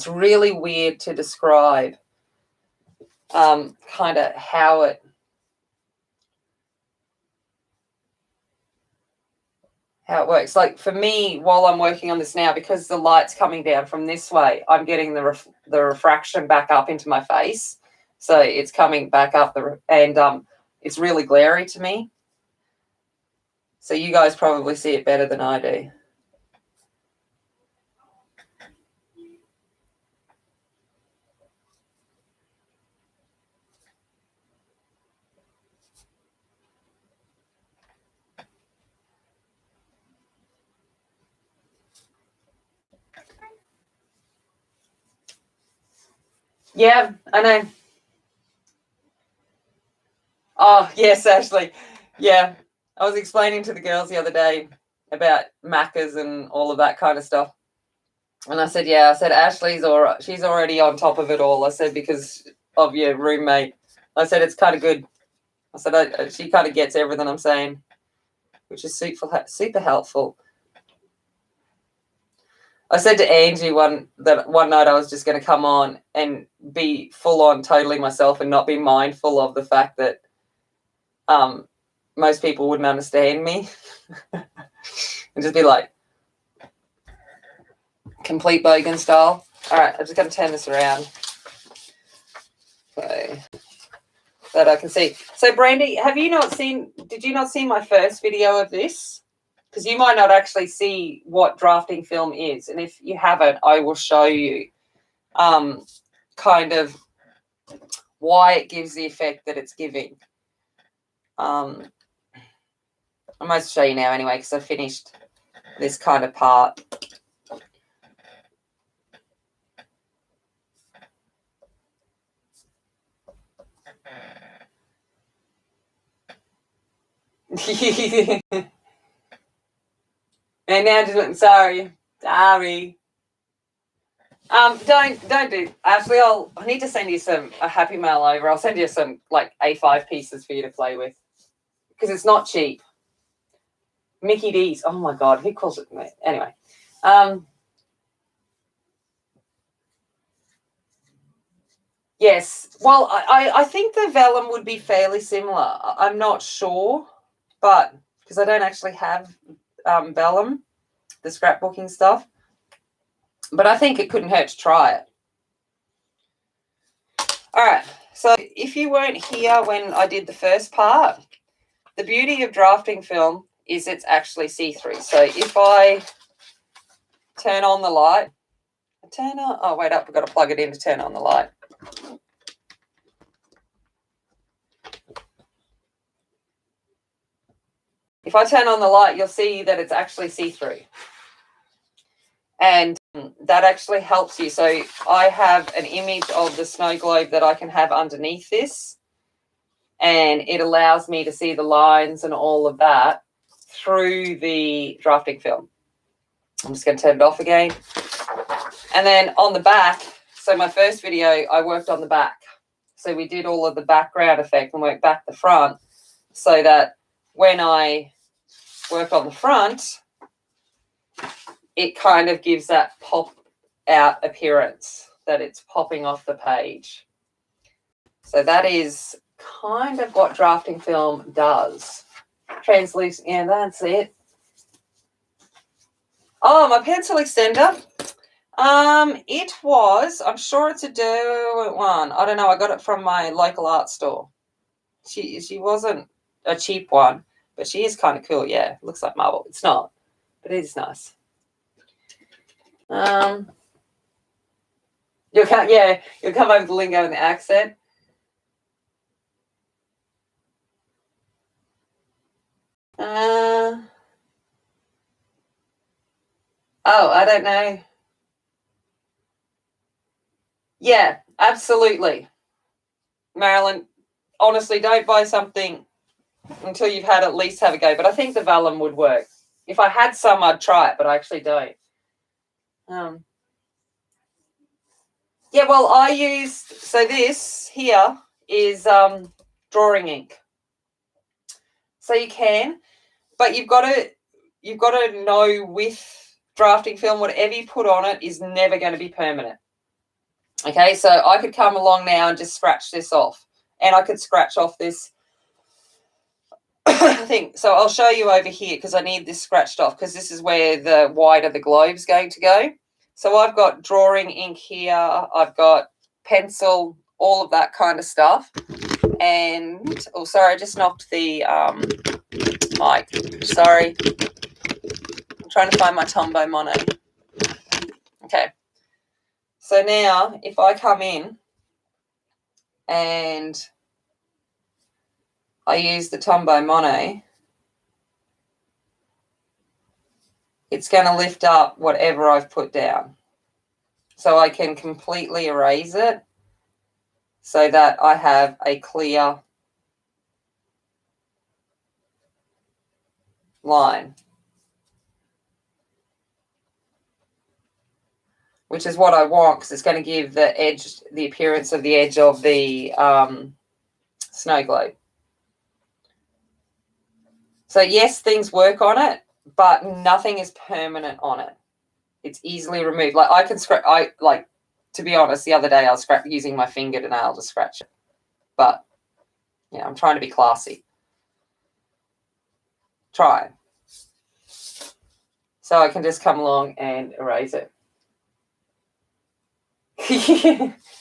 really weird to describe kind of how it works. Like for me, while I'm working on this now, because the light's coming down from this way, I'm getting the refraction back up into my face. So it's coming back up and it's really glary to me. So you guys probably see it better than I do. Yeah, I know. Oh, yes, Ashley. Yeah. I was explaining to the girls the other day about Maccas and all of that kind of stuff. And I said, Ashley's all right. She's already on top of it all. I said, because of your roommate. I said, it's kind of good. I said, she kind of gets everything I'm saying, which is super helpful. I said to Angie one night I was just going to come on and be full on totally myself and not be mindful of the fact that most people wouldn't understand me. And just be like complete bogan style. All right, I'm just going to turn this around so that I can see. So Brandy, did you not see my first video of this? Because you might not actually see what drafting film is. And if you haven't, I will show you kind of why it gives the effect that it's giving. I might show you now anyway because I finished this kind of part. And now just sorry. Don't do. Actually, I need to send you a happy mail over. I'll send you some like A5 pieces for you to play with because it's not cheap. Mickey D's. Oh my God, who calls it? Anyway, yes. Well, I think the vellum would be fairly similar. I'm not sure, but because I don't actually have vellum, the scrapbooking stuff. But I think it couldn't hurt to try it. All right. So if you weren't here when I did the first part, the beauty of drafting film is it's actually see-through. So if I turn on the light, oh, wait up, I've got to plug it in to turn on the light. If I turn on the light, you'll see that it's actually see-through. And that actually helps you. So I have an image of the snow globe that I can have underneath this. And it allows me to see the lines and all of that through the drafting film. I'm just going to turn it off again. And then on the back, so my first video, I worked on the back. So we did all of the background effect and worked back the front so that when I work on the front, it kind of gives that pop out appearance that it's popping off the page. So that is kind of what drafting film does. Translucent, yeah, that's it. Oh, my pencil extender. It was, I'm sure it's a Derwent one. I don't know, I got it from my local art store. She wasn't a cheap one, but she is kind of cool, yeah. Looks like marble. It's not, but it is nice. You'll come over the lingo and the accent. Oh, I don't know. Yeah, absolutely. Marilyn, honestly, don't buy something until you've had at least have a go. But I think the vellum would work. If I had some, I'd try it, but I actually don't. Yeah, well, I used, so this here is drawing ink. So you can, but you've got to know with drafting film, whatever you put on it is never going to be permanent. Okay, so I could come along now and just scratch this off, and I could scratch off this thing. So I'll show you over here because I need this scratched off because this is where the white of the globe's going to go. So I've got drawing ink here. I've got pencil, all of that kind of stuff. And, oh, sorry, I just knocked the mic. Sorry. I'm trying to find my Tombow Monai. Okay. So now if I come in and I use the Tombow Monai, it's going to lift up whatever I've put down. So I can completely erase it so that I have a clear line, which is what I want because it's going to give the edge, the appearance of the edge of the snow globe. So yes, things work on it, but nothing is permanent on it. It's easily removed. Like I can scratch. To be honest, the other day I was using my fingernail to scratch it. But yeah, I'm trying to be classy. Try. So I can just come along and erase it.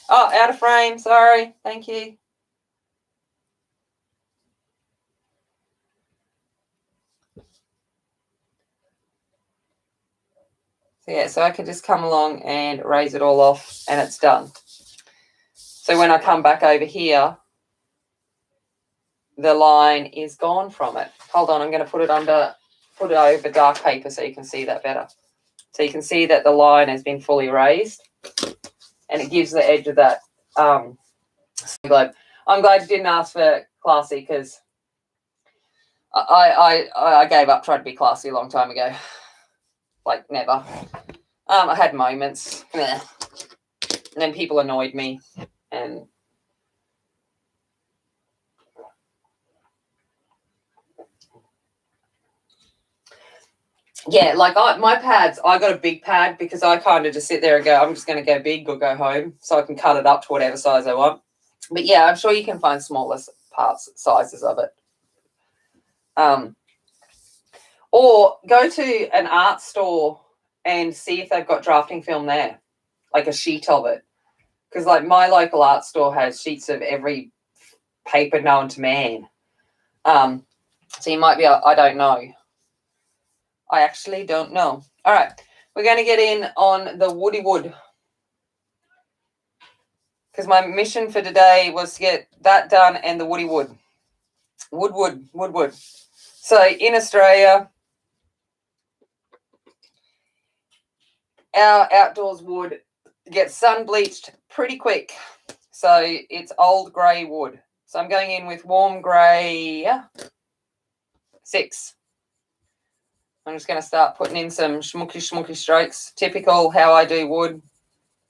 Oh, out of frame. Sorry. Thank you. So yeah, so I can just come along and erase it all off and it's done. So when I come back over here, the line is gone from it. Hold on, I'm going to put it over dark paper so you can see that better. So you can see that the line has been fully erased and it gives the edge of that globe. I'm glad you didn't ask for classy because I gave up trying to be classy a long time ago. Like never. I had moments. And then people annoyed me and yeah, like my pads, I got a big pad because I kind of just sit there and go, I'm just going to go big or go home so I can cut it up to whatever size I want. But yeah, I'm sure you can find smaller sizes of it. Or go to an art store and see if they've got drafting film there, like a sheet of it. Because like my local art store has sheets of every paper known to man. So you might be, I don't know. I actually don't know. All right, we're going to get in on the woody wood. Because my mission for today was to get that done and the woody wood. Wood. So in Australia, our outdoors wood gets sun bleached pretty quick. So it's old grey wood. So I'm going in with warm grey 6. I'm just going to start putting in some schmooky strokes. Typical how I do wood.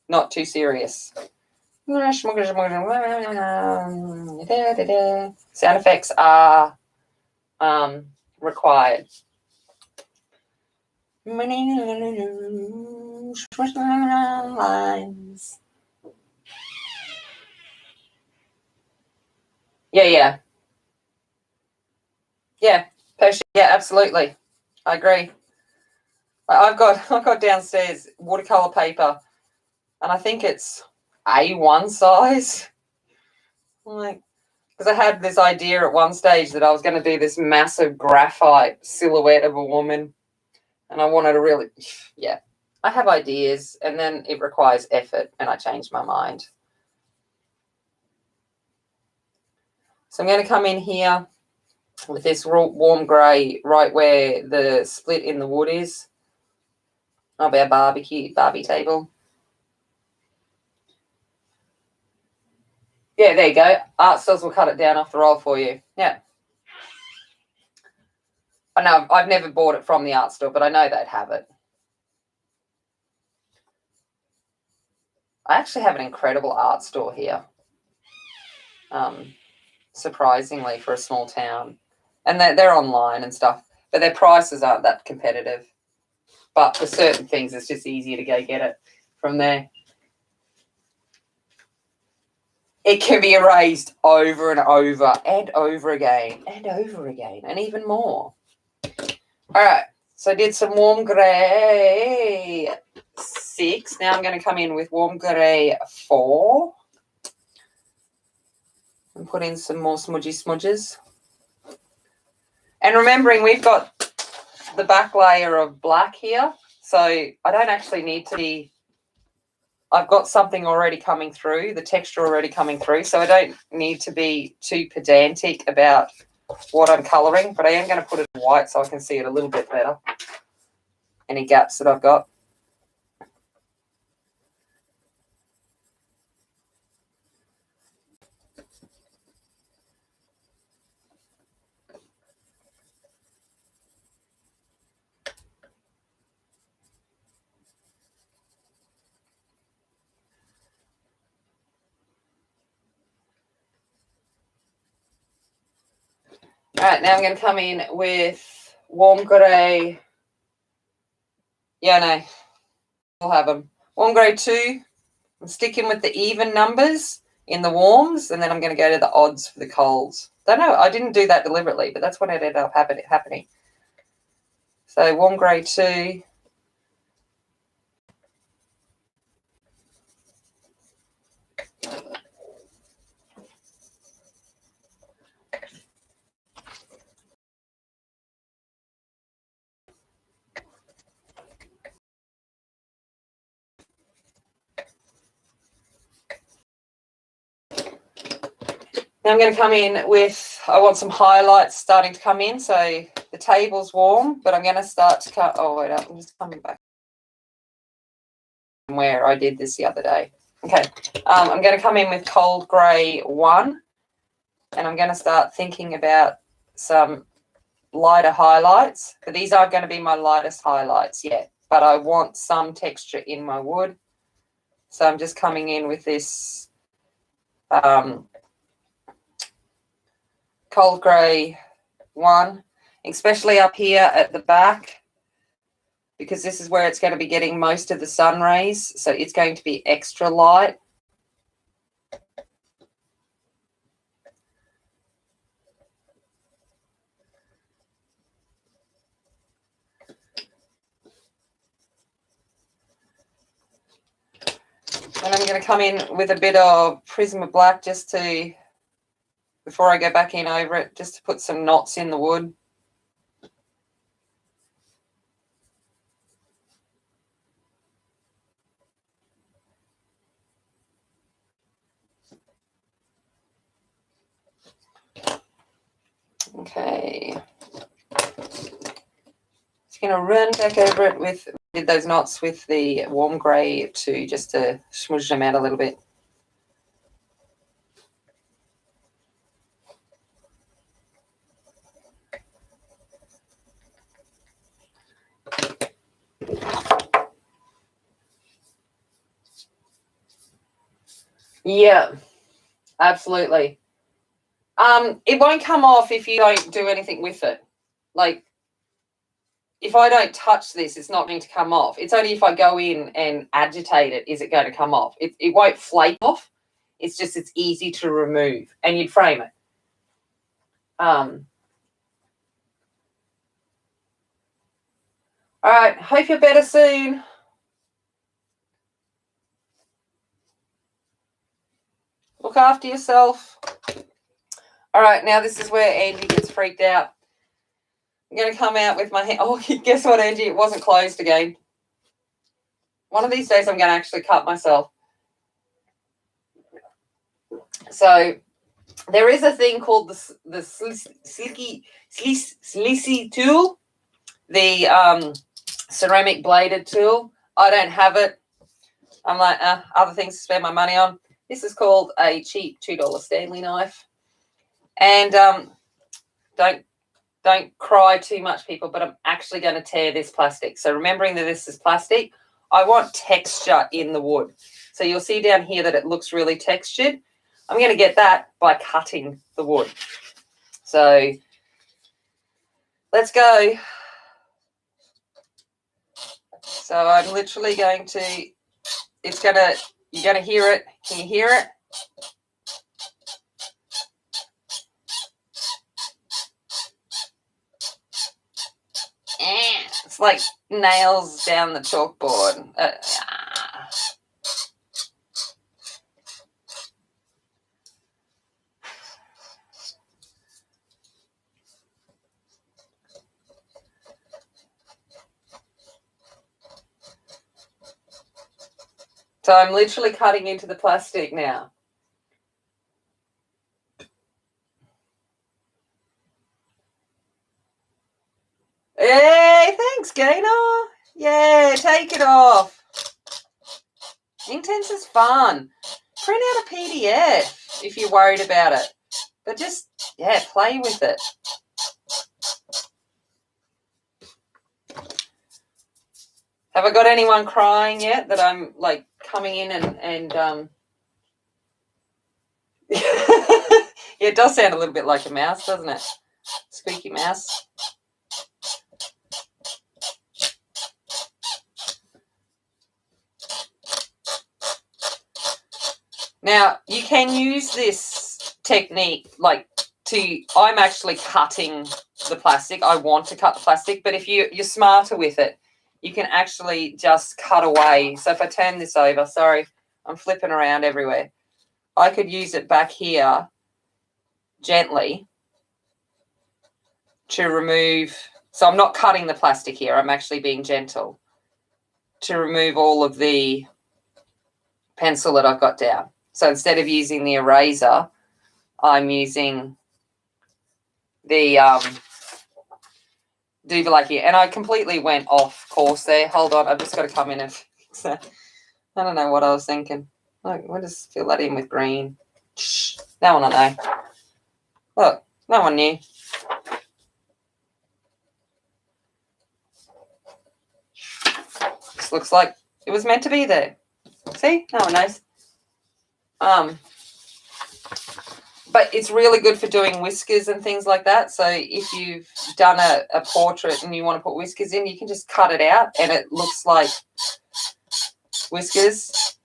Not too serious. Sound effects are required. Lines. Yeah. Yeah, absolutely. I agree. I've got downstairs watercolor paper, and I think it's A1 size. Like, because I had this idea at one stage that I was going to do this massive graphite silhouette of a woman, and I wanted to really, yeah. I have ideas, and then it requires effort, and I changed my mind. So I'm going to come in here with this warm grey right where the split in the wood is. I'll be a Barbie table. Yeah, there you go. Art stores will cut it down off the roll for you. Yeah. I know I've never bought it from the art store, but I know they'd have it. I actually have an incredible art store here. Surprisingly for a small town. And they're online and stuff, but their prices aren't that competitive. But for certain things, it's just easier to go get it from there. It can be erased over and over and over again and over again and even more. All right, so I did some warm grey 6. Now I'm going to come in with warm grey 4 and put in some more smudges. And remembering we've got the back layer of black here, so I don't actually need to be, I've got something already coming through, the texture already coming through, so I don't need to be too pedantic about what I'm colouring, but I am going to put it in white so I can see it a little bit better. Any gaps that I've got. All right, now I'm going to come in with warm grey. Yeah, no. We'll have them. Warm grey 2. I'm sticking with the even numbers in the warms, and then I'm going to go to the odds for the colds. Don't know. I didn't do that deliberately, but that's what ended up happening. So warm grey 2. Now I'm going to come in with, I want some highlights starting to come in. So the table's warm, but I'm going to start to cut. Oh, wait, I'm just coming back where I did this the other day. Okay, I'm going to come in with cold grey 1, and I'm going to start thinking about some lighter highlights. But these aren't going to be my lightest highlights yet, but I want some texture in my wood. So I'm just coming in with this cold grey 1, especially up here at the back, because this is where it's going to be getting most of the sun rays, so it's going to be extra light. And I'm going to come in with a bit of Prisma Black just to, before I go back in over it, just to put some knots in the wood. Okay. Just going to run back over it with, did those knots with the warm grey too, just to smudge them out a little bit. Yeah, absolutely. It won't come off if you don't do anything with it. Like, if I don't touch this, it's not going to come off. It's only if I go in and agitate it, is it going to come off. It won't flake off. It's just, it's easy to remove, and you'd frame it. All right, hope you're better soon. Look after yourself. All right, now this is where Angie gets freaked out. I'm going to come out with my hand. Oh, guess what, Angie? It wasn't closed again. One of these days I'm going to actually cut myself. So there is a thing called the Sleazy tool, the ceramic bladed tool. I don't have it. I'm like, other things to spend my money on. This is called a cheap $2 Stanley knife. And don't cry too much, people, but I'm actually going to tear this plastic. So remembering that this is plastic, I want texture in the wood. So you'll see down here that it looks really textured. I'm going to get that by cutting the wood. So let's go. So I'm literally going to, you're going to hear it. Can you hear it? It's like nails down the chalkboard. So I'm literally cutting into the plastic now. Hey, thanks, Gaynor. Yeah, take it off. Intense is fun. Print out a PDF if you're worried about it. But just, yeah, play with it. Have I got anyone crying yet that I'm, like, coming in and yeah, it does sound a little bit like a mouse, doesn't it? Squeaky mouse. Now, you can use this technique I'm actually cutting the plastic. I want to cut the plastic, but if you're smarter with it, you can actually just cut away. So if I turn this over, sorry, I'm flipping around everywhere. I could use it back here gently to remove, so I'm not cutting the plastic here, I'm actually being gentle to remove all of the pencil that I've got down. So instead of using the eraser, I'm using the Diva here. And I completely went off course there. Hold on, I've just got to come in and fix that. I don't know what I was thinking. Look, we'll just fill that in with green. Shh, that one I know. Look, that one knew. This looks like it was meant to be there. See? No one knows. But it's really good for doing whiskers and things like that. So if you've done a portrait and you want to put whiskers in, you can just cut it out and it looks like whiskers.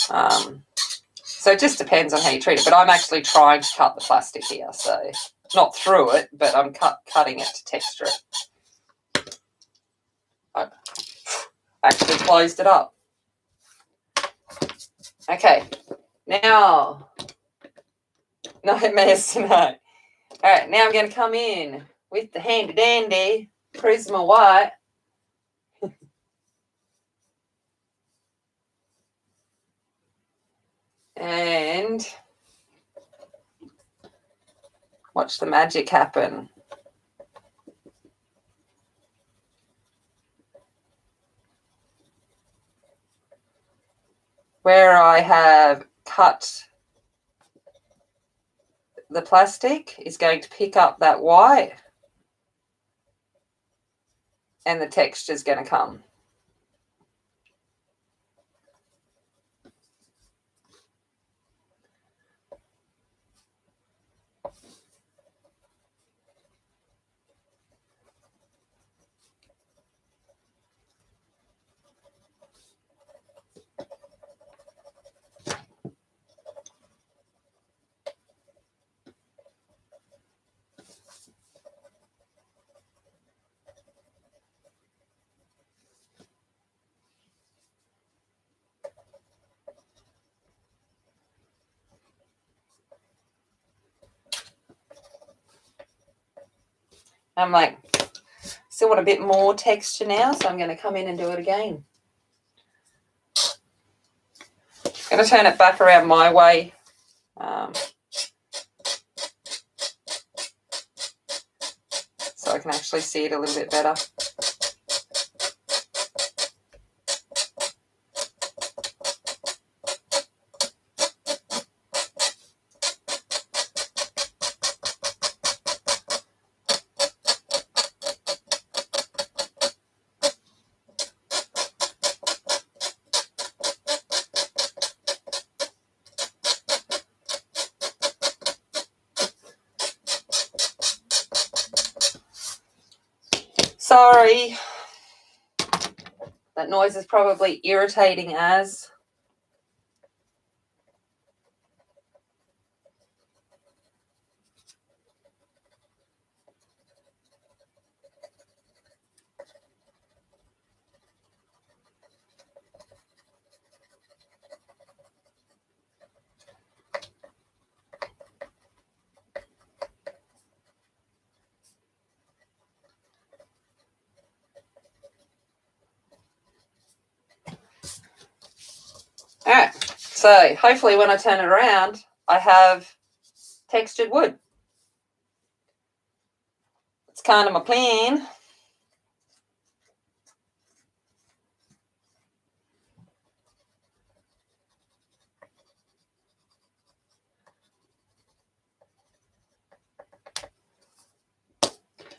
So it just depends on how you treat it. But I'm actually trying to cut the plastic here. So not through it, but I'm cutting it to texture it. I actually closed it up. Okay. Now, no mess tonight. All right, now I'm going to come in with the handy dandy Prisma White. And watch the magic happen. Where I have cut the plastic is going to pick up that white and the texture is going to come. I'm like, still want a bit more texture now, so I'm going to come in and do it again. I'm going to turn it back around my way. So I can actually see it a little bit better. Sorry, that noise is probably irritating as. All right, so hopefully when I turn it around, I have textured wood. It's kind of my plan.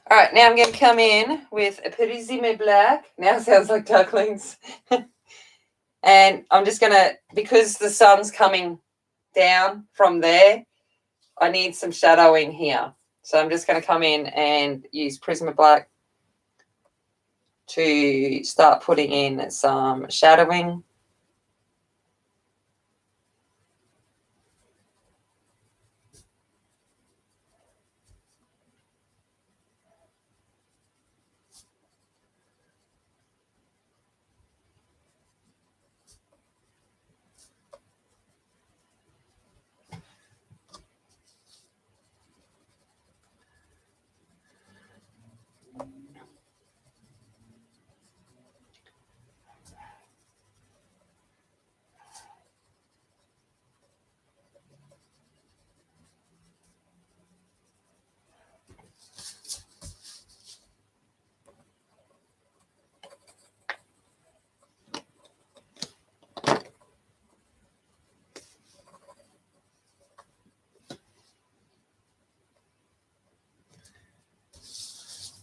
All right, now I'm going to come in with a Prisma Black. Now it sounds like ducklings. And I'm just going to, because the sun's coming down from there, I need some shadowing here. So I'm just going to come in and use Prisma Black to start putting in some shadowing.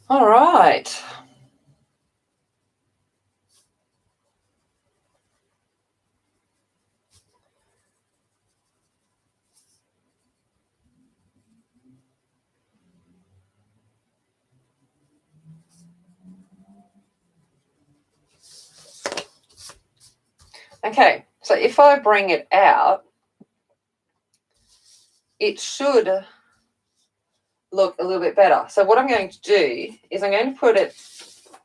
All right. Okay, so if I bring it out, it should look a little bit better. So what I'm going to do is I'm going to put it,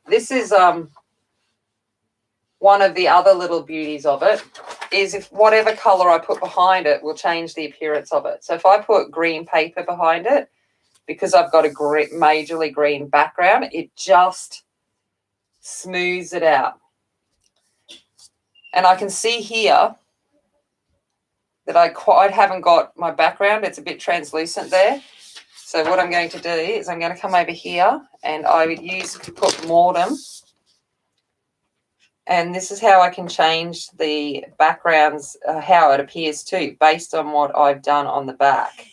this is one of the other little beauties of it, is if whatever colour I put behind it will change the appearance of it. So if I put green paper behind it, because I've got a majorly green background, it just smooths it out. And I can see here that I quite haven't got my background. It's a bit translucent there. So what I'm going to do is I'm going to come over here and I would put Mortem. And this is how I can change the backgrounds, how it appears too, based on what I've done on the back.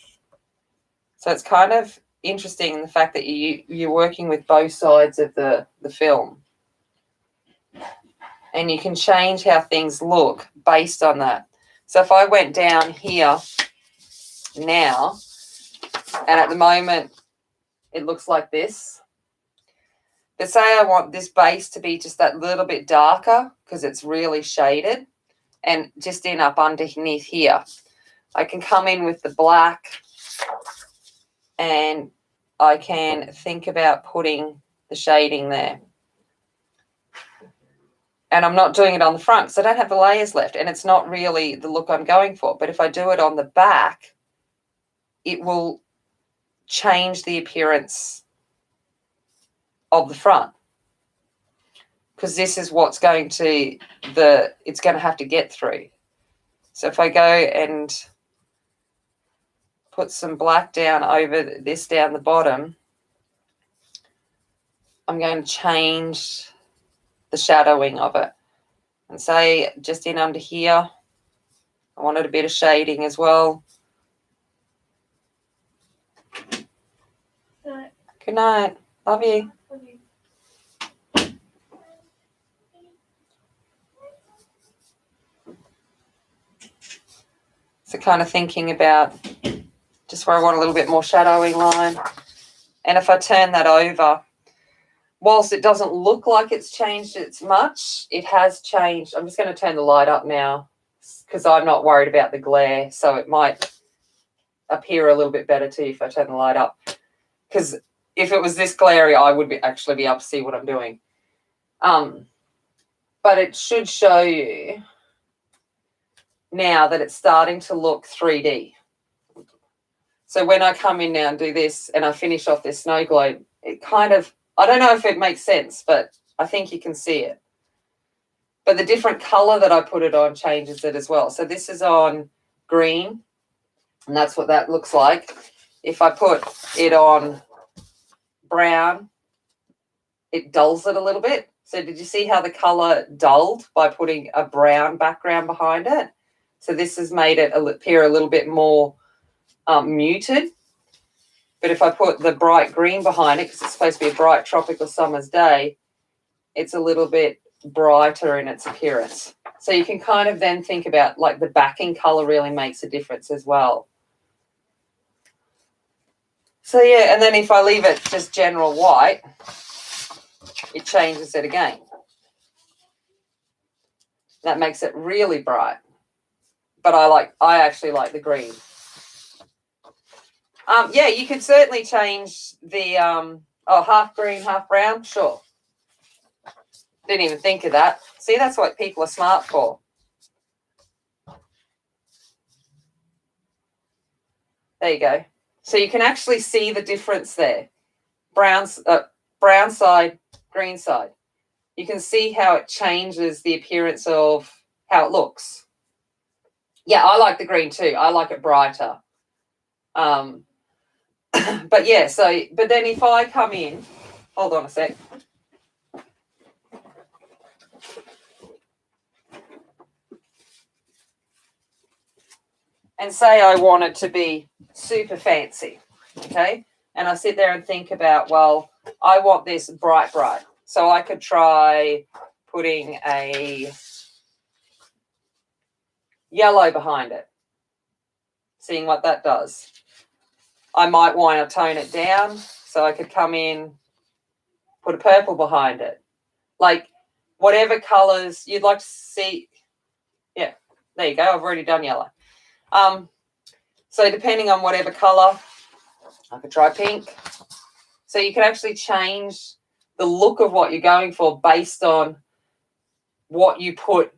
So it's kind of interesting in the fact that you're working with both sides of the film. And you can change how things look based on that. So if I went down here now, and at the moment it looks like this, but say I want this base to be just that little bit darker because it's really shaded, and just up underneath here, I can come in with the black and I can think about putting the shading there. And I'm not doing it on the front because I don't have the layers left and it's not really the look I'm going for. But if I do it on the back, it will change the appearance of the front, because this is what's going to, it's going to have to get through. So if I go and put some black down over this down the bottom, I'm going to change the shadowing of it. And say just in under here, I wanted a bit of shading as well. Good night. Love you. So kind of thinking about just where I want a little bit more shadowing line. And if I turn that over, whilst it doesn't look like it's changed it much, it has changed. I'm just going to turn the light up now because I'm not worried about the glare. So it might appear a little bit better too if I turn the light up. Because if it was this glary, I would actually be able to see what I'm doing. But it should show you now that it's starting to look 3D. So when I come in now and do this and I finish off this snow globe, it kind of, I don't know if it makes sense, but I think you can see it. But the different colour that I put it on changes it as well. So this is on green, and that's what that looks like. If I put it on brown, it dulls it a little bit. So did you see how the colour dulled by putting a brown background behind it? So this has made it appear a little bit more muted. But if I put the bright green behind it, because it's supposed to be a bright tropical summer's day, it's a little bit brighter in its appearance. So you can kind of then think about, like, the backing colour really makes a difference as well. So yeah, and then if I leave it just general white, it changes it again. That makes it really bright. But I actually like the green. Yeah, you could certainly change the half green, half brown. Sure. Didn't even think of that. See, that's what people are smart for. There you go. So you can actually see the difference there. Brown side, green side. You can see how it changes the appearance of how it looks. Yeah, I like the green too. I like it brighter. But yeah, so, but then if I come in, hold on a sec. And say I want it to be super fancy, okay? And I sit there and think about, well, I want this bright. So I could try putting a yellow behind it, seeing what that does. I might want to tone it down, so I could come in, put a purple behind it. Like whatever colours you'd like to see. Yeah, there you go. I've already done yellow. So depending on whatever colour, I could try pink. So you can actually change the look of what you're going for based on what you put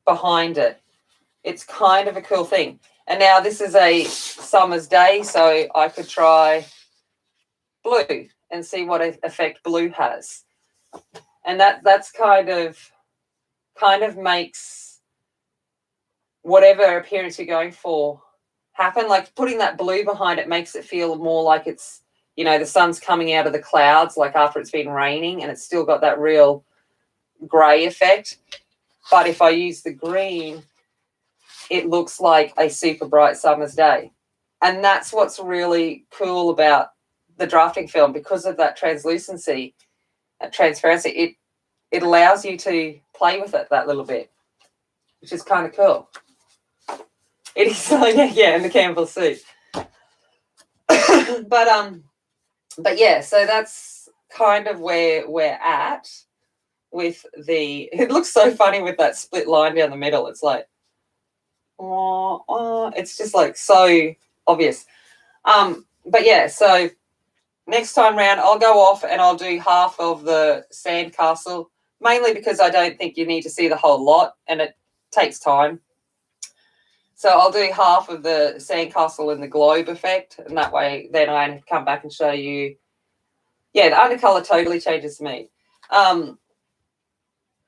behind it. It's kind of a cool thing. And now this is a summer's day, so I could try blue and see what effect blue has. And that's kind of makes whatever appearance you're going for happen. Like putting that blue behind it makes it feel more like it's, you know, the sun's coming out of the clouds, like after it's been raining, and it's still got that real grey effect. But if I use the green, it looks like a super bright summer's day. And that's what's really cool about the drafting film, because of that translucency, that transparency, it allows you to play with it that little bit, which is kind of cool. It is like, yeah, in the Campbell suit. But yeah, so that's kind of where we're at with the, it looks so funny with that split line down the middle. It's like, it's just like so obvious. But yeah, so next time round I'll go off and I'll do half of the sandcastle, mainly because I don't think you need to see the whole lot and it takes time. So I'll do half of the sandcastle and the globe effect, and that way then I come back and show you, yeah, the undercolor totally changes to me. And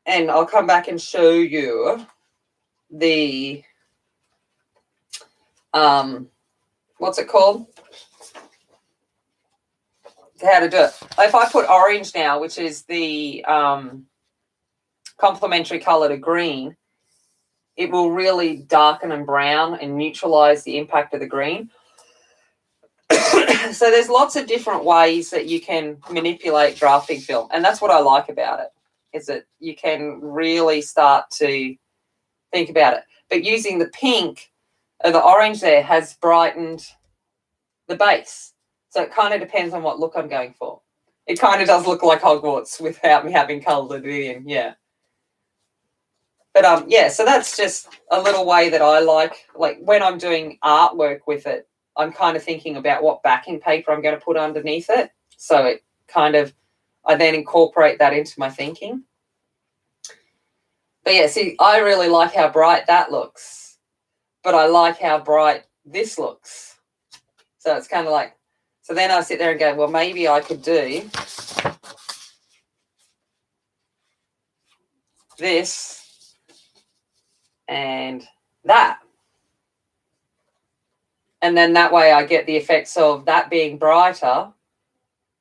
I'll come back and show you the what's it called? How to do it. If I put orange now, which is the complementary color to green, it will really darken and brown and neutralize the impact of the green. So there's lots of different ways that you can manipulate drafting film, and that's what I like about it, is that you can really start to think about it. But using the pink or the orange there has brightened the base. So it kind of depends on what look I'm going for. It kind of does look like Hogwarts without me having coloured it in, yeah. But yeah, so that's just a little way that I like when I'm doing artwork with it, I'm kind of thinking about what backing paper I'm going to put underneath it. So it kind of, I then incorporate that into my thinking. But yeah, see, I really like how bright that looks, but I like how bright this looks. So it's kind of like, so then I sit there and go, well, maybe I could do this and that. And then that way I get the effects of that being brighter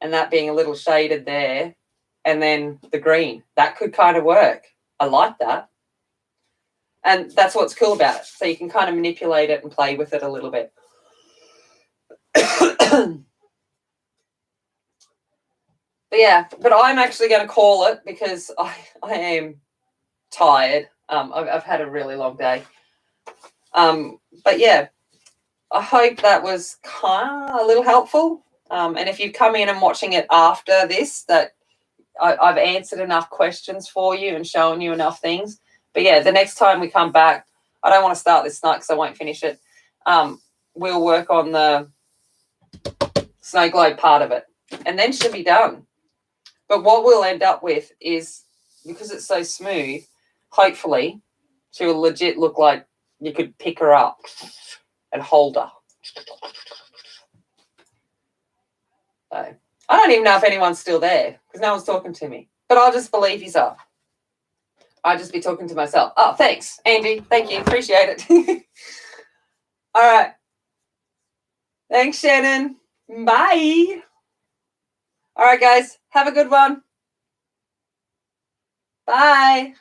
and that being a little shaded there, and then the green. That could kind of work. I like that. And that's what's cool about it. So you can kind of manipulate it and play with it a little bit. But yeah, but I'm actually going to call it because I am tired. I've had a really long day. But yeah, I hope that was kind of a little helpful. And if you come in and watching it after this, that I've answered enough questions for you and shown you enough things. But yeah, the next time we come back, I don't want to start this night because I won't finish it. We'll work on the snow globe part of it, and then she'll be done. But what we'll end up with is, because it's so smooth, hopefully she will legit look like you could pick her up and hold her. So I don't even know if anyone's still there because no one's talking to me. But I'll just believe he's up. I'll just be talking to myself. Oh, thanks, Andy. Thank you. Appreciate it. All right. Thanks, Shannon. Bye. All right, guys. Have a good one. Bye.